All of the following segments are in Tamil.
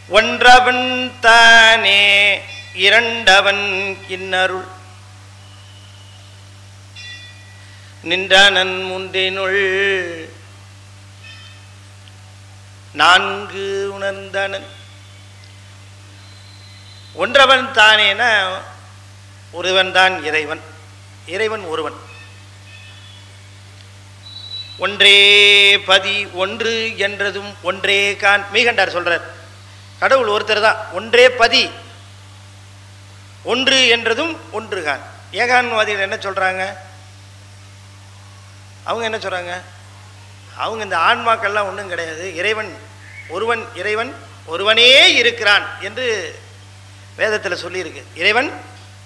ஒன்றவன் தானே இரண்டவன் இன்னருள் நின்றானன் முன்றினுள் நான்கு உணர்ந்தனன். ஒன்றவன் தானேனா ஒருவன் தான் இறைவன், இறைவன் ஒருவன். ஒன்றே பதி, ஒன்று என்றதும் ஒன்றே கான். மெய்கண்டார் சொல்றார், கடவுள் ஒருத்தர் தான், ஒன்றே பதி, ஒன்று என்றதும் ஒன்று கான். ஏகான்வாதிகள் என்ன சொல்றாங்க? அவங்க என்ன சொல்றாங்க? அவங்க இந்த ஆன்மாக்கள்லாம் ஒன்றும் கிடையாது, இறைவன் ஒருவன், இறைவன் ஒருவனே இருக்கிறான் என்று வேதத்தில் சொல்லியிருக்கு. இறைவன்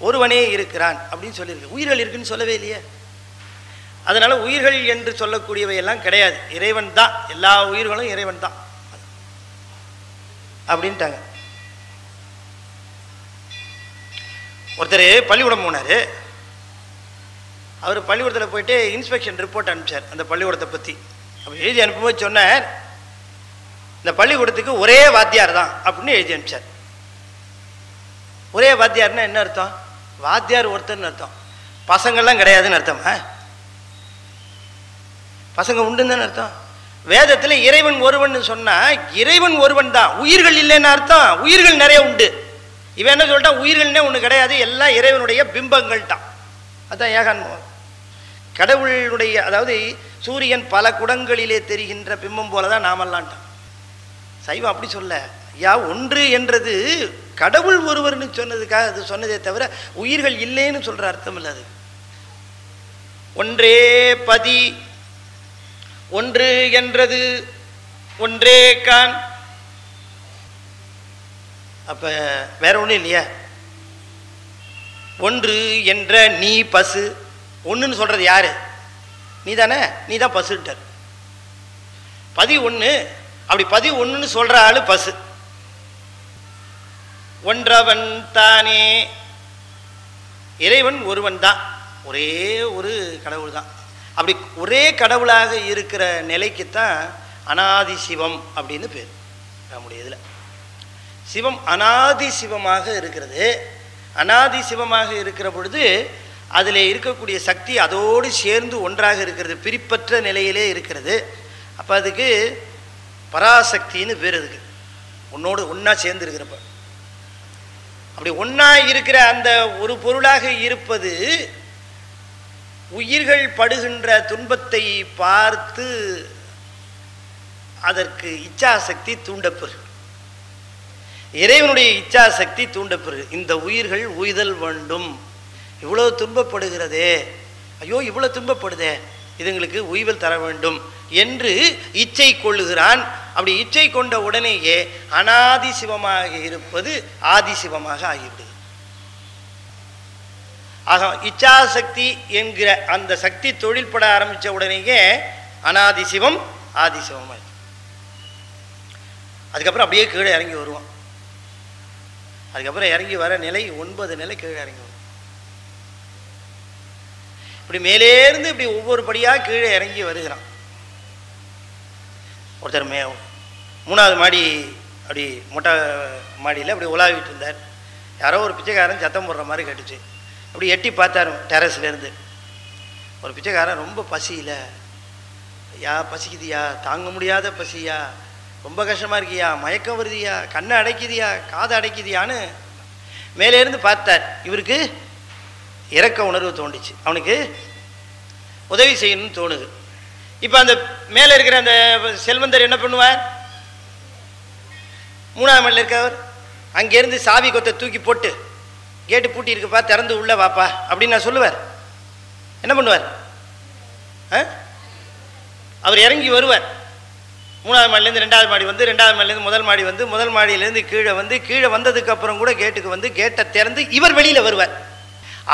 ஒருவனே இருக்கிறான் அப்படின்னு சொல்லியிருக்கு. உயிர்கள் இருக்குன்னு சொல்லவே இல்லையே. அதனால உயிர்கள் என்று சொல்லக்கூடியவை எல்லாம் கிடையாது, இறைவன் தான். எல்லா உயிர்களும் இறைவன் தான் அப்படின்ட்டாங்க. ஒருத்தர் பள்ளிக்கூடம் போனார். அவர் பள்ளிக்கூடத்தில் போயிட்டு இன்ஸ்பெக்ஷன் ரிப்போர்ட் அனுப்பிச்சார் அந்த பள்ளிக்கூடத்தை பற்றி. அப்படி எழுதி அனுப்பும்போது சொன்னார், இந்த பள்ளிக்கூடத்துக்கு ஒரே வாத்தியார் தான் அப்படின்னு எழுதி அனுப்பிச்சார். ஒரே வாத்தியார்னா என்ன அர்த்தம்? வாத்தியார் ஒருத்தர்னு அர்த்தம், பசங்கள்லாம் கிடையாதுன்னு அர்த்தம். பசங்க உண்டுன்னு தானே அர்த்தம். வேதத்தில் இறைவன் ஒருவன் சொன்னா இறைவன் ஒருவன் தான், உயிர்கள் இல்லைன்னு அர்த்தம். உயிர்கள் நிறைய உண்டு. இவன் என்ன சொல்லிட்டான்? உயிர்கள்னே ஒன்று கிடையாது, எல்லாம் இறைவனுடைய பிம்பங்கள் தான். அதான் ஏகான்மம். கடவுளுடைய, அதாவது சூரியன் பல குடங்களிலே தெரிகின்ற பிம்பம் போலதான் நாமெல்லாம்ட்டான். சைவம் அப்படி சொல்ல, ஐயா ஒன்று என்றது கடவுள் ஒருவர்னு சொன்னதுக்காக அது சொன்னதே தவிர உயிர்கள் இல்லைன்னு சொல்ற அர்த்தம் இல்லை. அது ஒன்றே பதி, ஒன்று என்றது ஒன்றே கான். அப்ப வேற ஒன்றும் இல்லையா? ஒன்று என்ற நீ பசு, ஒன்றுன்னு சொல்றது யாரு? நீ தானே, நீ தான் பசுன்ட்டார். பதி ஒன்று, அப்படி பதி ஒன்றுன்னு சொல்ற ஆளு பசு. ஒன்றவன் தானே, இறைவன் ஒருவன் தான், ஒரே ஒரு கடவுள் தான். அப்படி ஒரே கடவுளாக இருக்கிற நிலைக்குத்தான் அனாதி சிவம் அப்படின்னு பேர். நம்முடைய இதில் சிவம் அனாதி சிவமாக இருக்கிறது. அனாதி சிவமாக இருக்கிற பொழுது அதில் இருக்கக்கூடிய சக்தி அதோடு சேர்ந்து ஒன்றாக இருக்கிறது, பிரிப்பற்ற நிலையிலே இருக்கிறது. அப்போ அதுக்கு பராசக்தின்னு பேர். அதுக்கு உன்னோடு ஒன்றா சேர்ந்து இருக்கிறப்ப, அப்படி ஒன்றா இருக்கிற அந்த ஒரு பொருளாக இருப்பது உயிர்கள் படுகின்ற துன்பத்தை பார்த்து அதற்கு இச்சாசக்தி தூண்டப்பெறு. இறைவனுடைய இச்சாசக்தி தூண்டப்பெறு. இந்த உயிர்கள் உய்தல் வேண்டும், இவ்வளவு துன்பப்படுகிறதே, ஐயோ இவ்வளவு துன்பப்படுதே, இதுங்களுக்கு உய்வல் தர வேண்டும் என்று இச்சை கொள்ளுகிறான். அப்படி இச்சை கொண்ட உடனேயே அனாதி சிவமாக இருப்பது ஆதி சிவமாக ஆகிவிடுது. ஆக இச்சாசக்தி என்கிற அந்த சக்தி தொழில்பட ஆரம்பித்த உடனேயே அனாதி சிவம் ஆதி சிவமாய், அதுக்கப்புறம் அப்படியே கீழே இறங்கி வருவான். அதுக்கப்புறம் இறங்கி வர நிலை 9 நிலை கீழே இறங்கி வரும். இப்படி மேலேருந்து இப்படி ஒவ்வொரு படியாக கீழே இறங்கி வருகிறான். ஒருத்தர் 3வது மாடி அப்படி மொட்டை மாடியில் அப்படி உலாவிட்டு இருந்தார். யாரோ ஒரு பிச்சைக்காரன் சத்தம் போடுற மாதிரி கேட்டுச்சு. அப்படி எட்டி பார்த்தார் டெரஸ்லேருந்து. ஒரு பிச்சைக்காரன் ரொம்ப பசியில், யா பசிக்குதியா, தாங்க முடியாத பசியா, ரொம்ப கஷ்டமாக இருக்கியா, மயக்கம் வருதியா, கண்ணை அடைக்குதியா, காதை அடைக்குதியான்னு மேலேருந்து பார்த்தார். இவருக்கு இறக்க உணர்வு தோண்டிச்சு, அவனுக்கு உதவி செய்யணும்னு தோணுது. இப்போ அந்த மேலே இருக்கிற அந்த செல்வந்தர் என்ன பண்ணுவார்? 3ஆம் மாடியில் இருக்கவர் அங்கேருந்து சாவி கொத்தை தூக்கி போட்டு, கேட்டு பூட்டி இருக்குப்பா, திறந்து உள்ள வாப்பா அப்படின்னு நான் சொல்லுவார். என்ன பண்ணுவார்? அவர் இறங்கி வருவார். 3ஆவது மாடிலேருந்து 2வது மாடி வந்து, 2வது மாடிலேருந்து முதல் மாடி வந்து, முதல் மாடியிலேருந்து கீழே வந்து, கீழே வந்ததுக்கு அப்புறம் கூட கேட்டுக்கு வந்து கேட்டை திறந்து இவர் வெளியில் வருவார்.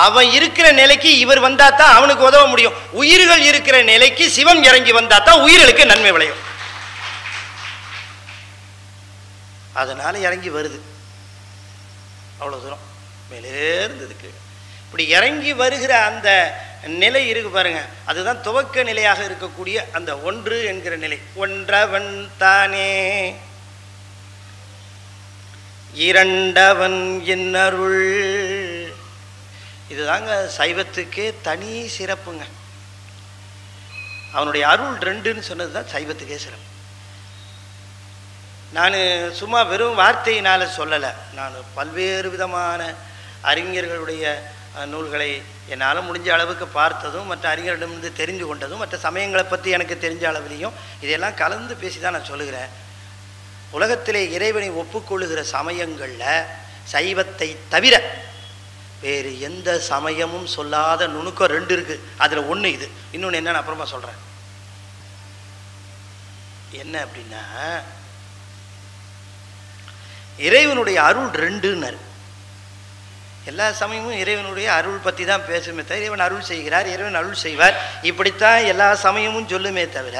அவன் இருக்கிற நிலைக்கு இவர் வந்தா தான் அவனுக்கு உதவ முடியும். உயிர்கள் இருக்கிற நிலைக்கு சிவம் இறங்கி வந்தா தான் உயிர்களுக்கு நன்மை விளையும். அதனால இறங்கி வருது. அவ்வளோ தூரம் மேலே இருந்ததுக்கு இப்படி இறங்கி வருகிற அந்த நிலை இருக்கு பாருங்க, அதுதான் துவக்க நிலையாக இருக்கக்கூடிய அந்த ஒன்று என்கிற நிலை. ஒன்றவன் தானே, இரண்டவன் என்னருள். இதுதாங்க சைவத்துக்கே தனி சிறப்புங்க. அவனுடைய அருள் ரெண்டுன்னு சொன்னது தான் சைவத்துக்கே சிறப்பு. நான் சும்மா வெறும் வார்த்தையினால் சொல்லலை. நான் பல்வேறு விதமான அறிஞர்களுடைய நூல்களை என்னால் முடிஞ்ச அளவுக்கு பார்த்ததும், மற்ற அறிஞர்களிடமிருந்து தெரிந்து கொண்டதும், மற்ற சமயங்களை பற்றி எனக்கு தெரிஞ்ச அளவிலையும் இதையெல்லாம் கலந்து பேசி தான் நான் சொல்லுகிறேன். உலகத்திலே இறைவனை ஒப்புக்கொள்ளுகிற சமயங்களில் சைவத்தை தவிர வேறு எந்த சமயமும் சொல்லாத நுணுக்கம் ரெண்டு இருக்குது. அதில் ஒன்று இது, இன்னொன்று என்னன்னு அப்புறமா சொல்கிறேன். என்ன அப்படின்னா, இறைவனுடைய அருள் ரெண்டுன்னாரு. எல்லா சமயமும் இறைவனுடைய அருள் பற்றி தான் பேசுமே தவிர, இறைவன் அருள் செய்கிறார், இறைவன் அருள் செய்வார், இப்படித்தான் எல்லா சமயமும் சொல்லுமே தவிர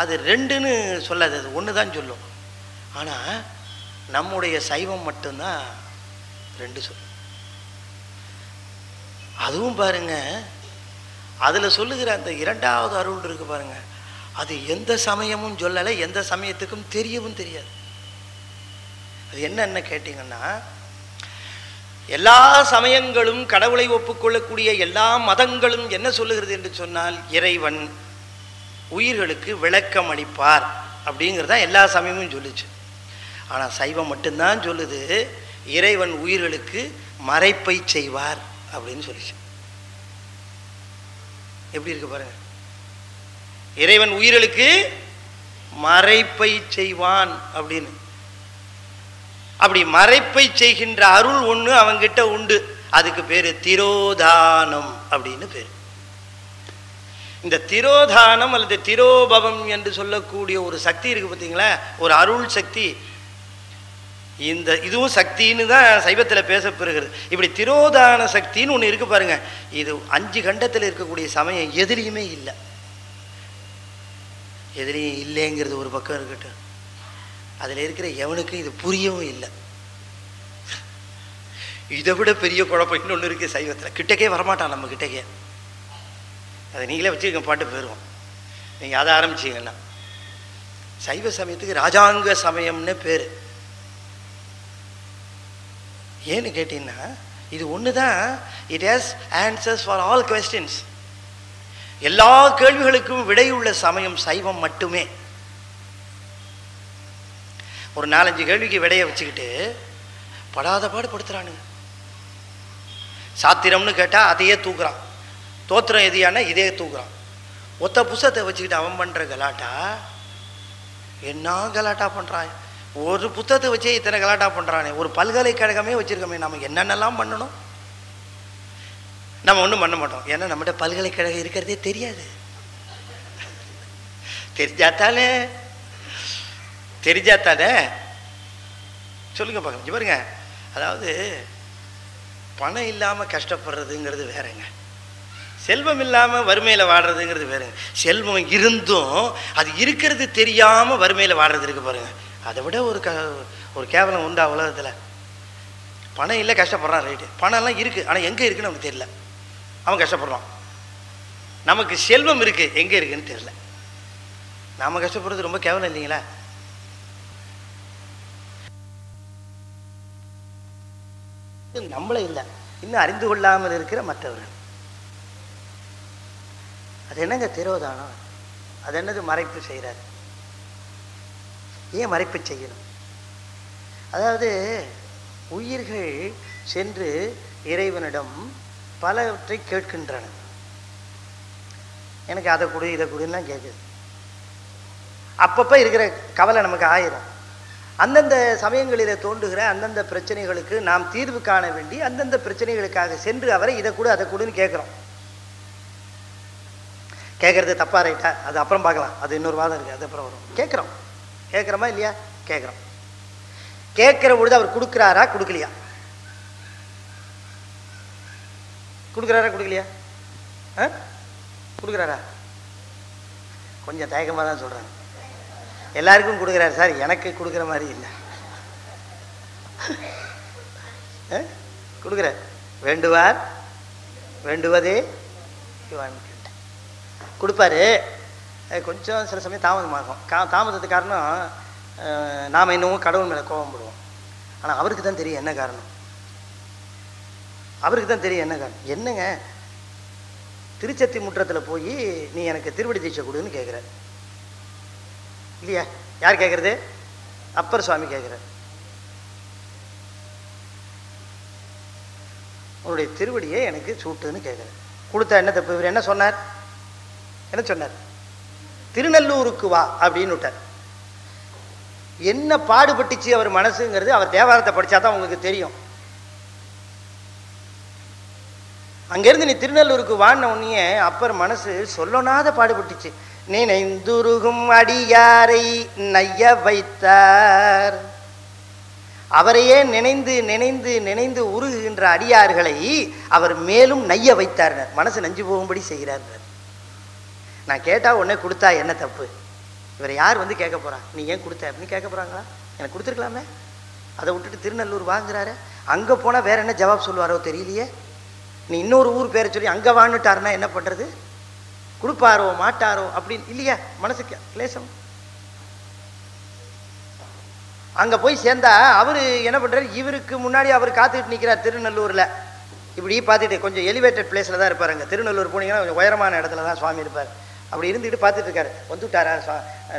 அது ரெண்டுன்னு சொல்லாது, அது ஒன்று தான் சொல்லும். ஆனால் நம்முடைய சைவம் மட்டும்தான் ரெண்டு சொல்லும். அதுவும் பாருங்க, அதில் சொல்லுகிற அந்த இரண்டாவது அருள் இருக்கு பாருங்க, அது எந்த சமயமும் சொல்லலை, எந்த சமயத்துக்கும் தெரியவும் தெரியாது. அது என்னன்னு கேட்டீங்கன்னா, எல்லா சமயங்களும் கடவுளை ஒப்புக்கொள்ளக்கூடிய எல்லா மதங்களும் என்ன சொல்லுகிறது என்று சொன்னால், இறைவன் உயிர்களுக்கு விளக்கம் அளிப்பார் அப்படிங்கிறதா எல்லா சமயமும் சொல்லுச்சு. ஆனால் சைவம் மட்டும்தான் சொல்லுது, இறைவன் உயிர்களுக்கு மறைப்பை செய்வார் அப்படின்னு சொல்லிச்சு. எப்படி இருக்கு பாருங்க, இறைவன் உயிர்களுக்கு மறைப்பை செய்வான் அப்படின்னு. அப்படி மறைப்பை செய்கின்ற அருள் ஒன்று அவங்கிட்ட உண்டு. அதுக்கு பேரு திரோதானம் அப்படின்னு பேரு. இந்த திரோதானம் அல்லது திரோபவம் என்று சொல்லக்கூடிய ஒரு சக்தி இருக்கு பார்த்தீங்களா, ஒரு அருள் சக்தி. இந்த இதுவும் சக்தின்னு தான் சைவத்தில் பேசப்பெறுகிறது. இப்படி திரோதான சக்தின்னு ஒன்று இருக்கு பாருங்க. இது 5 கண்டத்தில் இருக்கக்கூடிய சமயம் எதிரியுமே இல்லை. எதிரியும் இல்லைங்கிறது ஒரு பக்கம் இருக்கட்டும், அதில் இருக்கிற எவனுக்கும் இது புரியவும் இல்லை. இதை விட பெரிய குழப்பம் இன்னொன்று இருக்குது சைவத்தில். கிட்டக்கே வரமாட்டான் நம்ம கிட்டக்கே. அதை நீங்களே வச்சுருக்க பாட்டு போயிடுவோம். நீங்கள் அதை ஆரம்பிச்சிங்கன்னா, சைவ சமயத்துக்கு ராஜாங்க சமயம்னு பேர். ஏன்னு கேட்டீங்கன்னா, இது ஒன்று தான், it has answers for all questions. எல்லா கேள்விகளுக்கும் விடையுள்ள சமயம் சைவம் மட்டுமே. ஒரு 4-5 கேள்விக்கு விடைய வச்சுக்கிட்டு படாத பாடு படுத்துறானுங்க. சாத்திரம்னு கேட்டால் அதையே தூக்குறான், தோத்திரம் எதியானா இதே தூக்குறான். ஒத்த புஸ்தகத்தை வச்சுக்கிட்டு அவன் பண்ணுற கலாட்டா என்ன கலாட்டா பண்ணுறான். ஒரு புத்தகத்தை வச்சே இத்தனை கலாட்டா பண்ணுறானே. ஒரு பல்கலைக்கழகமே வச்சுருக்கோமே, நம்ம என்னென்னலாம் பண்ணணும். நம்ம ஒன்றும் பண்ண மாட்டோம், ஏன்னா நம்மகிட்ட பல்கலைக்கழகம் இருக்கிறதே தெரியாது. தெரிஞ்சாத்தானே சொல்லுங்க பார்க்கலாம். பாருங்க, அதாவது பணம் இல்லாமல் கஷ்டப்படுறதுங்கிறது வேறங்க, செல்வம் இல்லாமல் வறுமையில் வாடுறதுங்கிறது வேறுங்க. செல்வம் இருந்தும் அது இருக்கிறது தெரியாமல் வறுமையில் வாடுறது இருக்கு பாருங்க, அதை விட ஒரு கேவலம் உண்டா உலகத்தில்? பணம் இல்லை கஷ்டப்படுறான், ரைட்டு. பணம்லாம் இருக்குது, ஆனால் எங்கே இருக்குன்னு நமக்கு தெரியல, அவன் கஷ்டப்படுறான். நமக்கு செல்வம் இருக்குது, எங்கே இருக்குன்னு தெரியல. நாம் கஷ்டப்படுறது ரொம்ப கேவலம் இல்லைங்களா? நம்மளே இல்லை, இன்னும் அறிந்து கொள்ளாமல் இருக்கிற மற்றவர்கள். அது என்னங்க திரோதானம்? அது என்னது மறைப்பு செய்கிறார்? ஏன் மறைப்பு செய்யணும்? அதாவது உயிர்கள் சென்று இறைவனிடம் பலவற்றை கேட்கின்றன. எனக்கு அதை கொடு இதை கொடுலாம் கேட்குது. அப்பப்போ இருக்கிற கவலை நமக்கு ஆயிரும். அந்தந்த சமயங்களில் தோன்றுகிற அந்தந்த பிரச்சனைகளுக்கு நாம் தீர்வு காண வேண்டி அந்தந்த பிரச்சனைகளுக்காக சென்று அவரை இதை கொடு அதை கொடுன்னு கேட்குறோம். கேட்குறது தப்பா ரைட்டா அது அப்புறம் பார்க்கலாம், அது இன்னொரு வாதம் இருக்குது, அது அப்புறம் வரும். கேட்குறோம், கேட்குறோமா இல்லையா? கேட்குறோம். கேட்குற பொழுது அவர் கொடுக்குறாரா கொடுக்கலையா? கொடுக்குறாரா கொடுக்கலையா? கொடுக்குறாரா? கொஞ்சம் தயக்கமாக தான் சொல்கிறாங்க. எல்லாருக்கும் கொடுக்குறாரு சார், எனக்கு கொடுக்குற மாதிரி இல்லை. கொடுக்குற வேண்டுவார் வேண்டுவதே கொடுப்பாரு. கொஞ்சம் சில சமயம் தாமதமாகும். தாமதத்துக்கு காரணம் நாம் இன்னமும் கடவுள் மேலே கோபம் போடுவோம். ஆனால் அவருக்கு தான் தெரியும் என்ன காரணம். அவருக்கு தான் தெரியும் என்ன காரணம். என்னங்க திருச்சத்தி முற்றத்தில் போய் நீ எனக்கு திருவடி தீட்சை கொடுன்னு கேட்குற இல்லையா? யார் கேட்குறது? அப்பர் சுவாமி கேட்குறார். உன்னுடைய திருவடியை எனக்கு சூட்டுன்னு கேட்குறேன். கொடுத்தா என்ன தப்பு? இவர் என்ன சொன்னார்? என்ன சொன்னார்? திருநல்லூருக்கு வா அப்படின்னு விட்டார். என்ன பாடுபட்டுச்சு அவர் மனசுங்கிறது அவர் தேவாரத்தை படித்தா தான் உங்களுக்கு தெரியும். அங்கேருந்து நீ திருநல்லூருக்கு வான உடனே அப்பர் மனசு சொல்லனாத பாடுபட்டுச்சு. நினைந்துருகும் அடியாரை நைய வைத்தார். அவரையே நினைந்து நினைந்து நினைந்து உருகுகின்ற அடியார்களை அவர் மேலும் நைய வைத்தார். மனசு நஞ்சு போகும்படி செய்கிறார். நான் கேட்டால் உடனே கொடுத்தா என்ன தப்பு? இவரை யார் வந்து கேட்க போறா? நீ ஏன் கொடுத்த அப்படின்னு கேட்க போறாங்களா? எனக்கு கொடுத்துருக்கலாமே. அதை விட்டுட்டு திருநல்லூர் வாங்குறாரு. அங்கே போனால் வேற என்ன ஜவாப் சொல்லுவாரோ தெரியலையே. நீ இன்னொரு ஊர் பேரை சொல்லி அங்கே வாங்கிட்டாருன்னா என்ன பண்ணுறது? கொடுப்பாரோ மாட்டாரோ அப்படின்னு இல்லையா? மனசுக்கு கிளேசம். அங்கே போய் சேர்ந்தா அவர் என்ன பண்ணுறாரு? இவருக்கு முன்னாடி அவர் காத்துக்கிட்டு நிற்கிறார் திருநல்லூரில். இப்படி பார்த்துட்டு கொஞ்சம் எலிவேட்டட் பிளேஸில் தான் இருப்பார். அங்கே திருநல்லூர் போனீங்கன்னா கொஞ்சம் உயரமான இடத்துல தான் சுவாமி இருப்பார். அப்படி இருந்துக்கிட்டு பார்த்துட்டு இருக்காரு. வந்துட்டாரா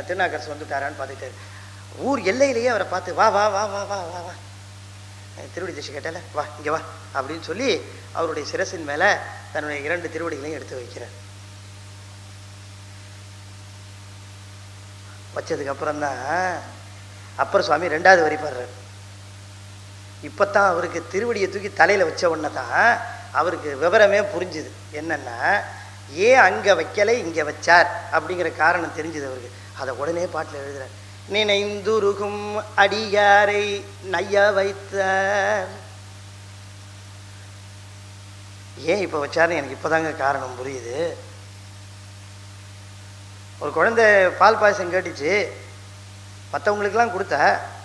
திருநாக்கரசு வந்துட்டாரான்னு பார்த்துட்டு ஊர் எல்லையிலேயே அவரை பார்த்து வா வா வா வா வா வா வா திருவடி தீட்சை கேட்டால வா இங்கே வா அப்படின்னு சொல்லி அவருடைய சிரசின் மேலே தன்னுடைய 2 திருவடிகளையும் எடுத்து வைக்கிறார். வச்சதுக்கு அப்புறம்தான் அப்பர் சுவாமி 2வது வரி பாடுறார். இப்போத்தான் அவருக்கு திருவடியை தூக்கி தலையில் வச்ச உடனே தான் அவருக்கு விவரமே புரிஞ்சுது. என்னன்னா ஏன் அங்கே வைக்கலை இங்கே வச்சார் அப்படிங்கிற காரணம் தெரிஞ்சுது அவருக்கு. அதை உடனே பாட்டில் எழுதுறார். நினைந்துருகும் அடியாரை நைய வைத்தார். ஏன் இப்போ வச்சாருன்னு எனக்கு இப்போதாங்க காரணம் புரியுது. ஒரு குழந்தை பால் பாயசம் கேட்டுச்சு. மற்றவங்களுக்கெல்லாம் கொடுத்தா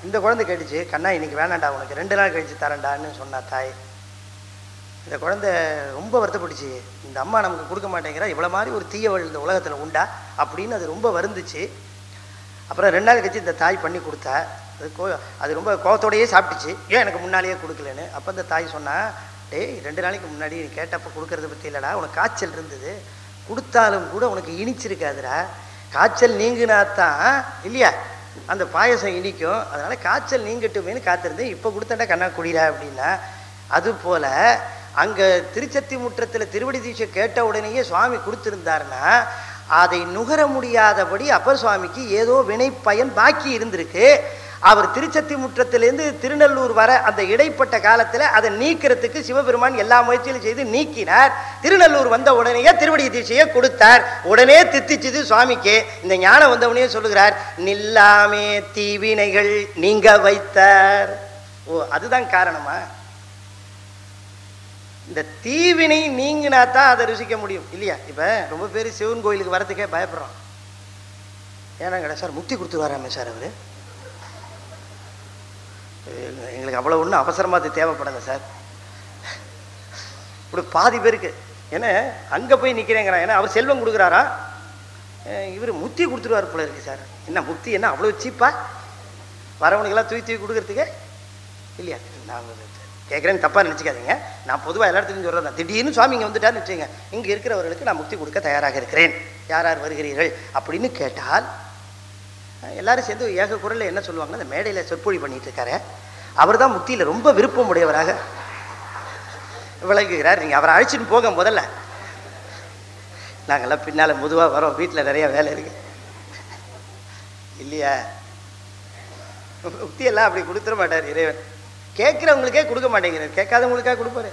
இந்த குழந்தை கேட்டுச்சு, கண்ணா இன்னைக்கு வேணாண்டா, உனக்கு 2 நாள் கழிச்சு தரேன்டான்னு சொன்னா தாய். இந்த குழந்தை ரொம்ப வருத்தப்பட்டுச்சு. இந்த அம்மா நமக்கு கொடுக்க மாட்டேங்கிறா, இவ்வளோ மாதிரி ஒரு தீயவள் இந்த உலகத்தில் உண்டா அப்படின்னு அது ரொம்ப வருந்துச்சு. அப்புறம் 2 நாள் கழிச்சு இந்த தாய் பண்ணி கொடுத்தா. அது ரொம்ப கோவத்தோடையே சாப்பிட்டுச்சு, ஏன் எனக்கு முன்னாலேயே கொடுக்கலன்னு. அப்போ இந்த தாய் சொன்னா, டேய் 2 நாளைக்கு முன்னாடி நீ கேட்டப்போ கொடுக்கறத பற்றி இல்லைடா, உனக்கு காய்ச்சல் இருந்தது, கொடுத்தாலும் கூட உனக்கு இனிச்சிருக்காதுடா. காய்ச்சல் நீங்குனாத்தான் இல்லையா அந்த பாயசம் இனிக்கும். அதனால காய்ச்சல் நீங்கட்டுமேனு காத்திருந்தேன், இப்போ கொடுத்தா கண்ணா குடிடா அப்படின்னா. அதுபோல அங்கே திருச்சத்தி முற்றத்தில் திருவடி தீட்சை கேட்ட உடனேயே சுவாமி கொடுத்துருந்தாருன்னா அதை நுகர முடியாதபடி அப்பர் சுவாமிக்கு ஏதோ வினை பயன் பாக்கி இருந்திருக்கு. அவர் திருச்சத்தி முற்றத்திலேருந்து திருநல்லூர் வர அந்த இடைப்பட்ட காலத்தில் அதை நீக்கிறதுக்கு சிவபெருமான் எல்லா முயற்சியிலும் செய்து நீக்கினார். திருநல்லூர் வந்த உடனேயே திருவடி தீட்சையை கொடுத்தார். உடனே தித்திச்சது சுவாமிக்கு. இந்த ஞானம் வந்தவனே சொல்லுகிறார், நில்லாமே தீவினைகள் நீங்க வைத்தார். ஓ, அதுதான் காரணமா? இந்த தீவினை நீங்கினா தான் அதை ருசிக்க முடியும் இல்லையா? இப்போ ரொம்ப பேர் சிவன் கோயிலுக்கு வரதுக்கே பயப்படுறோம். ஏன்னாங்கடா சார் முக்தி கொடுத்துருவாராமே சார் அவர், எங்களுக்கு அவ்வளோ ஒன்றும் அவசரமாக அது தேவைப்படலை சார். இப்படி பாதி பேருக்கு ஏன்னா அங்கே போய் நிற்கிறேங்கிறான். ஏன்னா அவர் செல்வம் கொடுக்குறாரா, இவர் முக்தி கொடுத்துருவார் போல இருக்கு சார். என்ன முக்தி என்ன அவ்வளோ சீப்பா வரவனுக்கெல்லாம் தூக்கி கொடுக்கறதுக்கு இல்லையா? நான் கேட்குறேன்னு தப்பாக நினச்சிக்காதீங்க. நான் பொதுவாக எல்லா இடத்துலையும் சொல்கிறேன் தான். திடீர்னு சுவாமி இங்கே வந்துட்டான்னு வச்சுங்க, இங்கே இருக்கிறவர்களுக்கு நான் முக்தி கொடுக்க தயாராக இருக்கிறேன், யார் யார் வருகிறீர்கள் அப்படின்னு கேட்டால் எல்லாரும் சேர்ந்து ஏக குரலில் என்ன சொல்லுவாங்கன்னா, அந்த மேடையில் சொற்பொழி பண்ணிட்டு இருக்காரு அவர் தான் முக்தியில் ரொம்ப விருப்பம் உடையவராக விளங்குகிறார். நீங்கள் அவரை அழைச்சிட்டு போக முதல்ல, நாங்கள்லாம் பின்னால் முதுவாக வரோம், வீட்டில் நிறையா வேலை இருக்கு இல்லையா? முக்தியெல்லாம் அப்படி கொடுத்துட மாட்டார் இறைவன். கேட்குறவங்களுக்கே கொடுக்க மாட்டேங்கிறார், கேட்காதவங்களுக்காக கொடுப்பாரு.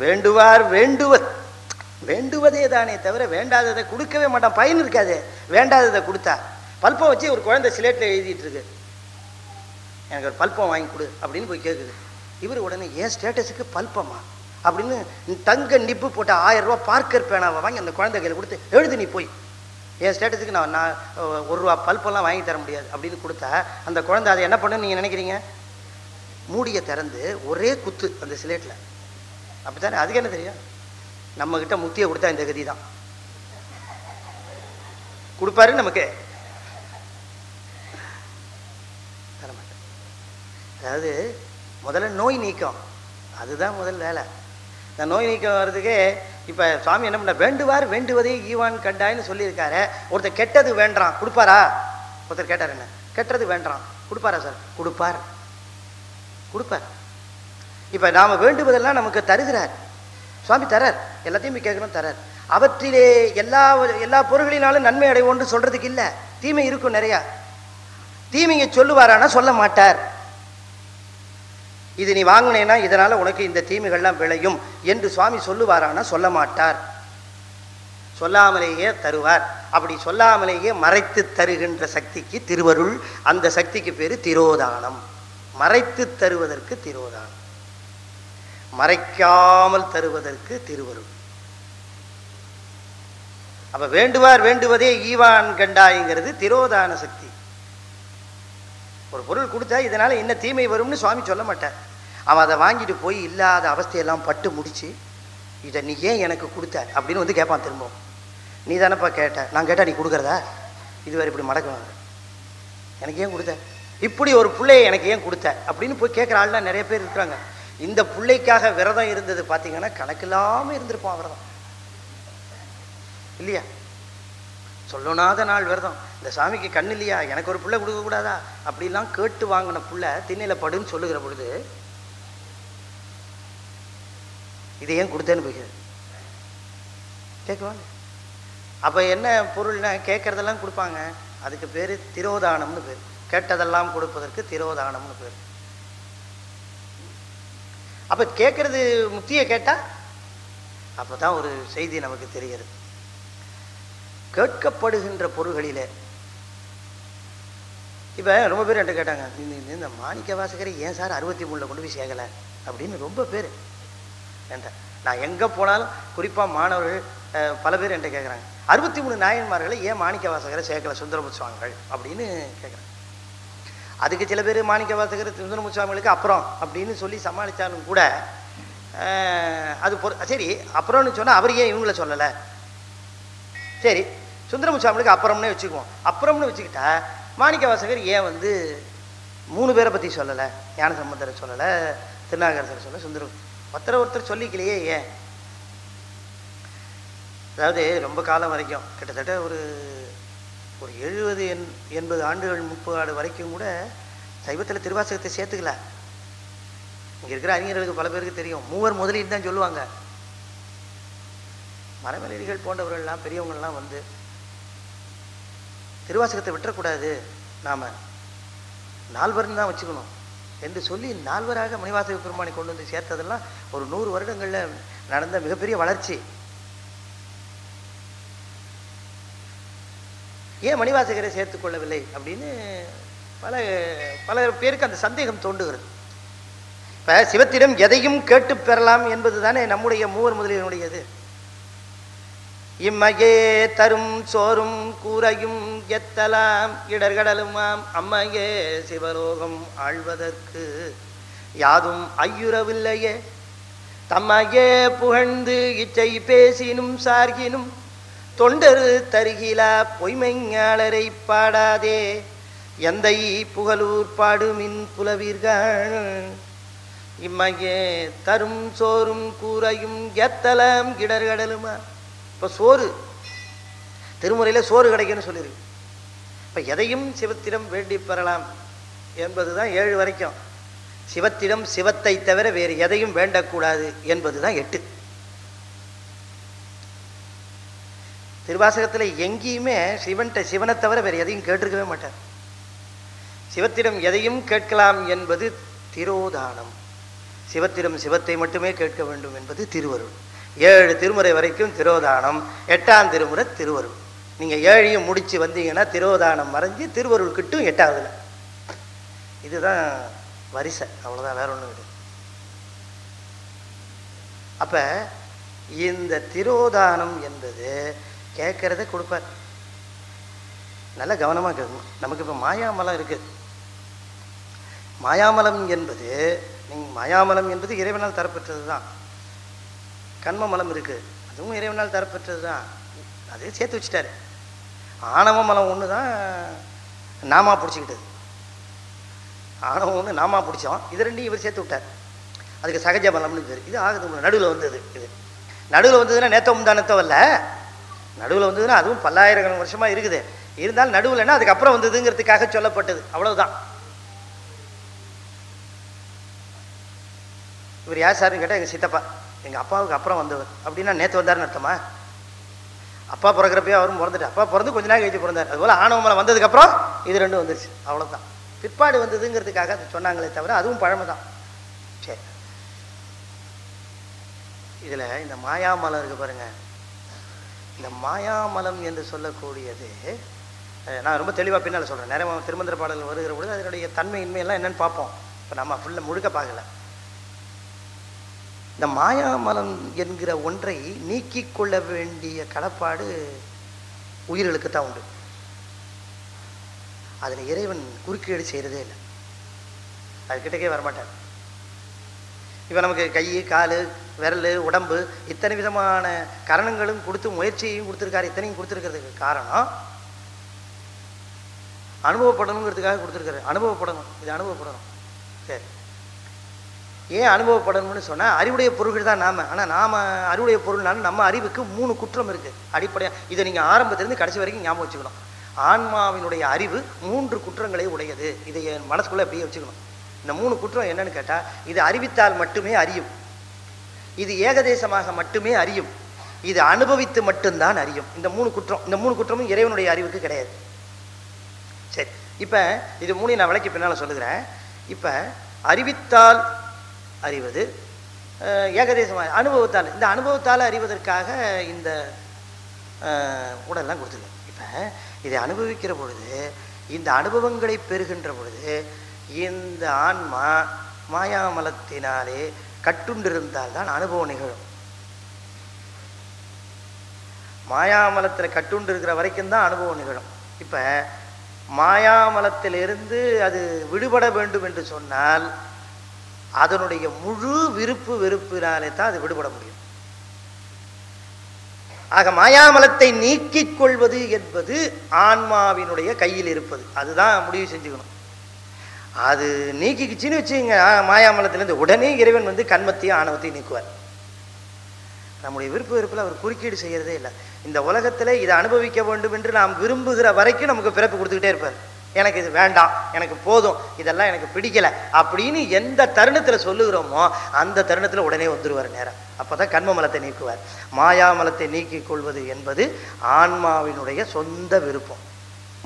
வேண்டுவார் வேண்டுவதே தானே தவிர வேண்டாததை கொடுக்கவே மாட்டான். பயன் இருக்காது வேண்டாததை கொடுத்தா. பல்பம் வச்சு ஒரு குழந்தை சிலேட்டில் எழுதிட்டு இருக்கு, எனக்கு ஒரு பல்பம் வாங்கி கொடு அப்படின்னு போய் கேட்குது. இவர் உடனே ஏன் ஸ்டேட்டஸுக்கு பல்பமா அப்படின்னு தங்க நிப்பு போட்ட 1000 ரூபா பார்க்கர் பேனாவை வாங்கி அந்த குழந்தை கையில் கொடுத்து, எழுது நீ போய், என் ஸ்டேட்டஸுக்கு நான் 1 ரூபா பல்பெல்லாம் வாங்கி தர முடியாது அப்படின்னு கொடுத்தா அந்த குழந்தை அதை என்ன பண்ணுன்னு நீங்கள் நினைக்கிறீங்க? மூடியை திறந்து ஒரே குத்து அந்த சிலேட்டில். அப்படி தானே? அதுக்கு என்ன தெரியும்? நம்மக்கிட்ட முத்தியை கொடுத்தா இந்த கதி தான் கொடுப்பாரு, நமக்கு தரமாட்டேன். அதாவது முதல்ல நோய் நீக்கம், அதுதான் முதல் வேலை. இந்த நோய் நீக்கம் வர்றதுக்கு இப்போ சுவாமி என்ன பண்ண, வேண்டுவார் வேண்டுவதே ஈவான் கண்டாயின்னு சொல்லியிருக்காரு. ஒருத்தர் கெட்டது வேண்டாம் கொடுப்பாரா? ஒருத்தர் கேட்டார், என்ன கெட்டது வேண்டாம் கொடுப்பாரா சார்? கொடுப்பார், கொடுப்பார். இப்போ நாம் வேண்டுவதெல்லாம் நமக்கு தருகிறார் சுவாமி, தரார். எல்லாத்தையும் போய் கேட்கணும், தரார். அவற்றிலே எல்லா பொருள்களினாலும் நன்மை அடைவோன்னு சொல்றதுக்கு இல்லை, தீமை இருக்கும் நிறையா. தீமையை சொல்லுவாரானா சொல்ல மாட்டார். இது நீ வாங்கினேன்னா இதனால உனக்கு இந்த தீமைகள்லாம் விளையும் என்று சுவாமி சொல்லுவாரானா சொல்ல மாட்டார். சொல்லாமலேயே தருவார். அப்படி சொல்லாமலேயே மறைத்து தருகின்ற சக்திக்கு திருவருள். அந்த சக்திக்கு பேரு திரோதானம். மறைத்து தருவதற்கு திரோதானம், மறைக்காமல் தருவதற்கு திருவருள். அப்ப வேண்டுவார் வேண்டுவதே ஈவான் கண்டாய்ங்கிறது திரோதான சக்தி. ஒரு பொருள் கொடுத்தா இதனால என்ன தீமை வரும்னு சுவாமி சொல்ல மாட்டார். அவன் அதை வாங்கிட்டு போய் இல்லாத அவஸ்தையெல்லாம் பட்டு முடிச்சு, இதை நீ ஏன் எனக்கு கொடுத்த அப்படின்னு வந்து கேட்பான். திரும்பவும் நீ தானப்பா கேட்ட, நான் கேட்டா நீ கொடுக்குறதா? இதுவரை இப்படி மடக்குவாங்க, எனக்கு ஏன் கொடுத்த, இப்படி ஒரு பிள்ளையை எனக்கு ஏன் கொடுத்த அப்படின்னு போய் கேட்குற ஆள்லாம் நிறைய பேர் இருக்கிறாங்க. இந்த பிள்ளைக்காக விரதம் இருந்தது பார்த்தீங்கன்னா கணக்கில்லாமல் இருந்திருப்பான் விரதம், இல்லையா? சொல்லணாத நாள் விரதம். இந்த சாமிக்கு கண்ணு இல்லையா, எனக்கு ஒரு பிள்ளை கொடுக்கக்கூடாதா அப்படிலாம் கேட்டு வாங்கின பிள்ளை திண்ணையில படுன்னு சொல்லுகிற பொழுது இதை ஏன் கொடுத்தேன்னு போய் கேட்குவாங்க. அப்போ என்ன பொருள்னா கேட்கறதெல்லாம் கொடுப்பாங்க. அதுக்கு பேர் திரோதானம்னு பேர். கேட்டதெல்லாம் கொடுப்பதற்கு திரோதானம்னு பேர். அப்போ கேட்கறது முக்தியை கேட்டால் அப்போ தான் ஒரு செய்தி நமக்கு தெரிகிறது. கேட்கப்படுகின்ற பொருள்களிலே இப்போ ரொம்ப பேர் என்கிட்ட கேட்டாங்க, இந்த மாணிக்க வாசகரை ஏன் சார் 63 கொண்டு போய் சேர்க்கலை அப்படின்னு ரொம்ப பேர் என்கிட்ட. நான் எங்கே போனாலும் குறிப்பாக மாணவர்கள் பல பேர் என்கிட்ட கேட்குறாங்க, 63 நாயன்மார்களை ஏன் மாணிக்க வாசகரை சேர்க்கலை சுந்தரமுச்சுவாமிகள் அப்படின்னு கேட்குறாங்க. அதுக்கு சில பேர் மாணிக்க வாசகர் சுந்தரமுச்சுவாமிகளுக்கு அப்புறம் அப்படின்னு சொல்லி சமாளித்தாலும் கூட அது சரி அப்புறம்னு சொன்னால் அவர் ஏன் இவங்கள சொல்லலை? சரி சுந்தரமுச்சுவாமிகளுக்கு அப்புறம்னே வச்சுக்குவோம். அப்புறம்னு வச்சுக்கிட்டா மாணிக்க வாசகர் ஏன் வந்து 3 பேரை பற்றி சொல்லலை? ஞான சம்பந்தரை சொல்லலை, திருநாகரசரை சொல்ல, சுந்தரம் ஒருத்தர் சொல்லிக்கலையே ஏன்? அதாவது ரொம்ப காலம் வரைக்கும் கிட்டத்தட்ட ஒரு 70-80 ஆண்டுகள் 30 ஆண்டு வரைக்கும் கூட சைவத்தில் திருவாசகத்தை சேர்த்துக்கல. இங்கே இருக்கிற அறிஞர்களுக்கு பல பேருக்கு தெரியும், மூவர் முதலீடு தான் சொல்லுவாங்க. மரமேலடிகள் போன்றவர்கள்லாம் பெரியவங்கள்லாம் வந்து திருவாசகத்தை விட்டுறக்கூடாது, நாம் 4 தான் வச்சுக்கணும் என்று சொல்லி 4 மணிவாசக பெருமானை கொண்டு வந்து சேர்த்ததெல்லாம் ஒரு 100 வருடங்களில் நடந்த மிகப்பெரிய வளர்ச்சி. ஏன் மணிவாசகரை சேர்த்துக் கொள்ளவில்லை அப்படின்னு பல பேருக்கு அந்த சந்தேகம் தோன்றுகிறது. இப்போ சிவத்திடம் எதையும் கேட்டு பெறலாம் என்பது தானே நம்முடைய மூவர் முதலியனுடையது. இம்மையே தரும் சோறும் கூரையும் எத்தலாம் இடர்கடலுமாம் அம்மையே சிவலோகம் ஆழ்வதற்கு யாதும் ஐயுறவில்லையே தம்மையே புகழ்ந்து இச்சை பேசினும் சார்கினும் தொண்டரு தருகிலா பொய்மைஞாளரை பாடாதே எந்தை புகழூர் பாடுமின் புலவீர்கள். இம்மையே தரும் சோறும் கூரையும் எத்தலாம் இடர்கடலுமா. இப்போ சோறு திருமுறையில் சோறு கிடைக்குன்னு சொல்லியிருக்கு. இப்போ எதையும் சிவத்திடம் வேண்டி பெறலாம் என்பது தான் 7 வரைக்கும். சிவத்திடம் சிவத்தை தவிர வேறு எதையும் வேண்டக்கூடாது என்பது தான் 8. திருவாசகத்தில் எங்கேயுமே சிவனை தவிர வேறு எதையும் கேட்டிருக்கவே மாட்டார். சிவத்திடம் எதையும் கேட்கலாம் என்பது திரோதானம். சிவத்திடம் சிவத்தை மட்டுமே கேட்க வேண்டும் என்பது திருவருள். 7 திருமுறை வரைக்கும் திரோதானம், 8ஆம் திருமுறை திருவருள். நீங்கள் 7ஐயும் முடிச்சு வந்தீங்கன்னா திரோதானம் மறைஞ்சு திருவருள் கிட்டும் 8ஆவதுல. இதுதான் வரிசை, அவ்வளோதான், வேற ஒன்றும் கிடையாது. அப்போ இந்த திரோதானம் என்பது கேட்கறத கொடுப்பார். நல்லா கவனமாக கேட்கணும். நமக்கு இப்போ மாயாமலம் இருக்குது. மாயாமலம் என்பது மாயாமலம் என்பது இறைவனால் தரப்பெற்றது தான். கண்ம மலம் இருக்குது, அதுவும் இறைவனால் தரப்பெற்றது தான். அது சேர்த்து வச்சுட்டாரு. ஆணவ மலம் ஒன்று தான் நாமா பிடிச்சிக்கிட்டது. ஆணவம்னு நாமா பிடிச்சோம், இது ரெண்டையும் இவர் சேர்த்து விட்டார். அதுக்கு சகஜ பலம்னு பேர். இது ஆகுது நடுவில் வந்தது. இது நடுவில் வந்ததுன்னா நேத்த முந்தானத்தோ இல்லை, நடுவில் வந்ததுன்னா அதுவும் பல்லாயிரக்கணக்கான வருஷமா இருக்குது. இருந்தாலும் நடுவில்னா அதுக்கப்புறம் வந்ததுங்கிறதுக்காக சொல்லப்பட்டது, அவ்வளவுதான். இவர் யார் சார்னு கேட்டால் எங்கள் சித்தப்பா, எங்கள் அப்பாவுக்கு அப்புறம் வந்தவர். அப்படின்னா நேற்று வந்தாருன்னு அர்த்தமா? அப்பா பிறக்கிறப்பயே அவரும் பிறந்துட்டு, அப்பா பிறந்து கொஞ்ச நாள் கழிச்சு பிறந்தார். அதுபோல் ஆணவமலம் வந்ததுக்கப்புறம் இது ரெண்டும் வந்துருச்சு, அவ்வளோதான். பிற்பாடு வந்ததுங்கிறதுக்காக அது சொன்னாங்களே தவிர அதுவும் பழமை தான். சரி, இதில் இந்த மாயாமலம் இருக்கு பாருங்க. இந்த மாயாமலம் என்று சொல்லக்கூடியது நான் ரொம்ப தெளிவாக பின்னால் சொல்கிறேன். நிறைய திருமந்திர பாடல்கள் வருகிற பொழுது அதனுடைய தன்மை இன்மையெல்லாம் என்னன்னு பார்ப்போம். இப்போ நம்ம ஃபுல்லாக முழுக்க பார்க்கல. இந்த மாயாமலம் என்கிற ஒன்றை நீக்கிக் கொள்ள வேண்டிய கடப்பாடு உயிர்களுக்கு தான் உண்டு. அதில் இறைவன் குறுக்கீடு செய்கிறதே இல்லை, அது கிட்டக்கே வரமாட்டார். இப்போ நமக்கு கை, கால், விரல், உடம்பு இத்தனை விதமான கரணங்களும் கொடுத்து முயற்சியையும் கொடுத்துருக்காரு. இத்தனையும் கொடுத்துருக்கிறதுக்கு காரணம் அனுபவப்படணுங்கிறதுக்காக கொடுத்துருக்காரு. அனுபவப்படணும், இது அனுபவப்படணும். சரி, ஏன் அனுபவப்படணும்னு சொன்னால் அறிவுடைய பொருள்கள் தான் நாம். ஆனால் நாம் அறிவுடைய பொருள்னாலும் நம்ம அறிவுக்கு 3 குற்றம் இருக்குது அடிப்படையாக. இதை நீங்கள் ஆரம்பத்திலேருந்து கடைசி வரைக்கும் ஞாபகம் வச்சுக்கணும். ஆன்மாவினுடைய அறிவு 3 குற்றங்களை உடையது. இதை என் மனசுக்குள்ளே அப்படியே வச்சுக்கணும். இந்த 3 குற்றம் என்னன்னு கேட்டால், இது அறிவித்தால் மட்டுமே அறியும், இது ஏகதேசமாக மட்டுமே அறியும், இது அனுபவித்து மட்டும்தான் அறியும். இந்த 3 குற்றம், இந்த 3 குற்றமும் இறைவனுடைய அறிவுக்கு கிடையாது. சரி, இப்போ இது 3 நான் விளக்கி பின்னால் சொல்லுகிறேன். இப்போ அறிவித்தால் அறிவது, ஏகதேசமாக அனுபவத்தால், இந்த அனுபவத்தால் அறிவதற்காக இந்த உடல்லாம் கொடுத்துருக்கேன். இப்போ இதை அனுபவிக்கிற பொழுது, இந்த அனுபவங்களை பெறுகின்ற பொழுது இந்த ஆன்மா மாயாமலத்தினாலே கட்டுண்டிருந்தால் தான் அனுபவம் நிகழும். மாயாமலத்தில் கட்டுண்டு இருக்கிற வரைக்கும் தான் அனுபவம் நிகழும். இப்போ மாயாமலத்திலிருந்து அது விடுபட வேண்டும் என்று சொன்னால் அதனுடைய முழு விருப்பு வெறுப்பினாலே தான் அது விடுபட முடியும். ஆக மாயாமலத்தை நீக்கிக் கொள்வது என்பது ஆன்மாவினுடைய கையில் இருப்பது. அதுதான் முடிவு செஞ்சுக்கணும். அது நீக்கிக்குச்சின்னு வச்சுங்க, மாயாமலத்திலேருந்து உடனே இறைவன் வந்து கண்மத்தையும் ஆணவத்தையும் நீக்குவார். நம்முடைய விருப்ப வெறுப்பில் அவர் குறுக்கீடு செய்யறதே இல்லை. இந்த உலகத்தில் இதை அனுபவிக்க வேண்டும் என்று நாம் விரும்புகிற வரைக்கும் நமக்கு பிறப்பு கொடுத்துக்கிட்டே இருப்பார். எனக்கு இது வேண்டாம், எனக்கு போதும், இதெல்லாம் எனக்கு பிடிக்கலை அப்படின்னு எந்த தருணத்தில் சொல்லுகிறோமோ அந்த தருணத்தில் உடனே வந்துடுவார் நேரம். அப்போ தான் கண்மமலத்தை நீக்குவார். மாயாமலத்தை நீக்கிக் கொள்வது என்பது ஆன்மாவினுடைய சொந்த விருப்பம்.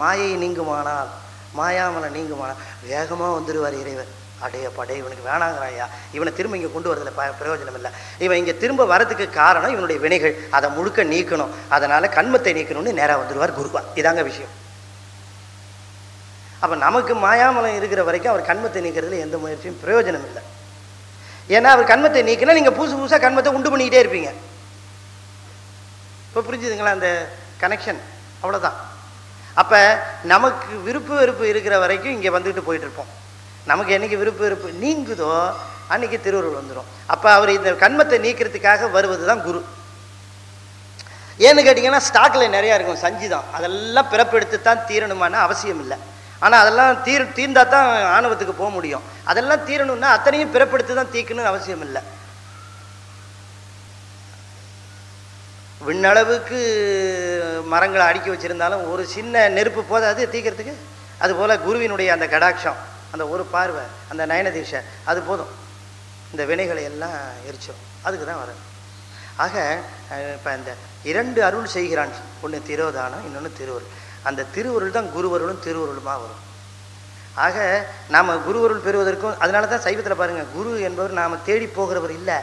மாயை நீங்குமானால், மாயாமலம் நீங்குமானால் வேகமாக வந்துடுவார் இறைவர். அடைய படை, இவனுக்கு வேணாங்கிறாயா, இவனை திரும்ப இங்கே கொண்டு வரதில்ல, பிரயோஜனம் இல்லை. இவன் இங்கே திரும்ப வரதுக்கு காரணம் இவனுடைய வினைகள், அதை முழுக்க நீக்கணும், அதனால் கண்மத்தை நீக்கணும்னு நேராக வந்துடுவார் குருவா. இதாங்க விஷயம். அப்போ நமக்கு மாயாமலம் இருக்கிற வரைக்கும் அவர் கண்மத்தை நீக்கிறதுல எந்த முயற்சியும் பிரயோஜனம் இல்லை. ஏன்னா அவர் கண்மத்தை நீக்கினா நீங்கள் புதுசாக கண்மத்தை உண்டு பண்ணிக்கிட்டே இருப்பீங்க. இப்போ புரிஞ்சுதுங்களா அந்த கனெக்ஷன்? அவ்வளோதான். அப்போ நமக்கு விருப்பு வெறுப்பு இருக்கிற வரைக்கும் இங்கே வந்துட்டு போயிட்டு இருப்போம். நமக்கு என்னைக்கு விருப்பு வெறுப்பு நீங்குதோ அன்னைக்கு திருவருள் வந்துடும். அப்போ அவர் இந்த கண்மத்தை நீக்கிறதுக்காக வருவது தான் குரு. ஏன்னு கேட்டிங்கன்னா ஸ்டாக்கில் நிறையா இருக்கும், சஞ்சி தான், அதெல்லாம் பிறப்பெடுத்து தான் தீரணுமான அவசியம் இல்லை. ஆனால் அதெல்லாம் தீர்ந்தா தான் ஆணவத்துக்கு போக முடியும். அதெல்லாம் தீரணும்னா அத்தனையும் பிறப்பெடுத்து தான் தீக்கணும்னு அவசியம் இல்லை. விண்ணளவுக்கு மரங்களை அடுக்கி வச்சுருந்தாலும் ஒரு சின்ன நெருப்பு போதாது தீக்கிறதுக்கு. அதுபோல் குருவினுடைய அந்த கடாட்சம், அந்த ஒரு பார்வை, அந்த நயனதீஷை, அது போதும் இந்த வினைகளை எல்லாம் எரிச்சோம். அதுக்கு தான் வரும். ஆக இப்போ இந்த 2 அருள் செய்கிறான், ஒன்று திரோதானம், இன்னொன்று திருவருள். அந்த திருவருள் தான் குருவருளும் திருவருளுமாக வரும். ஆக நாம் குருவருள் பெறுவதற்கும், அதனால தான் சைவத்தில் பாருங்கள், குரு என்பவர் நாம் தேடி போகிறவர் இல்லை,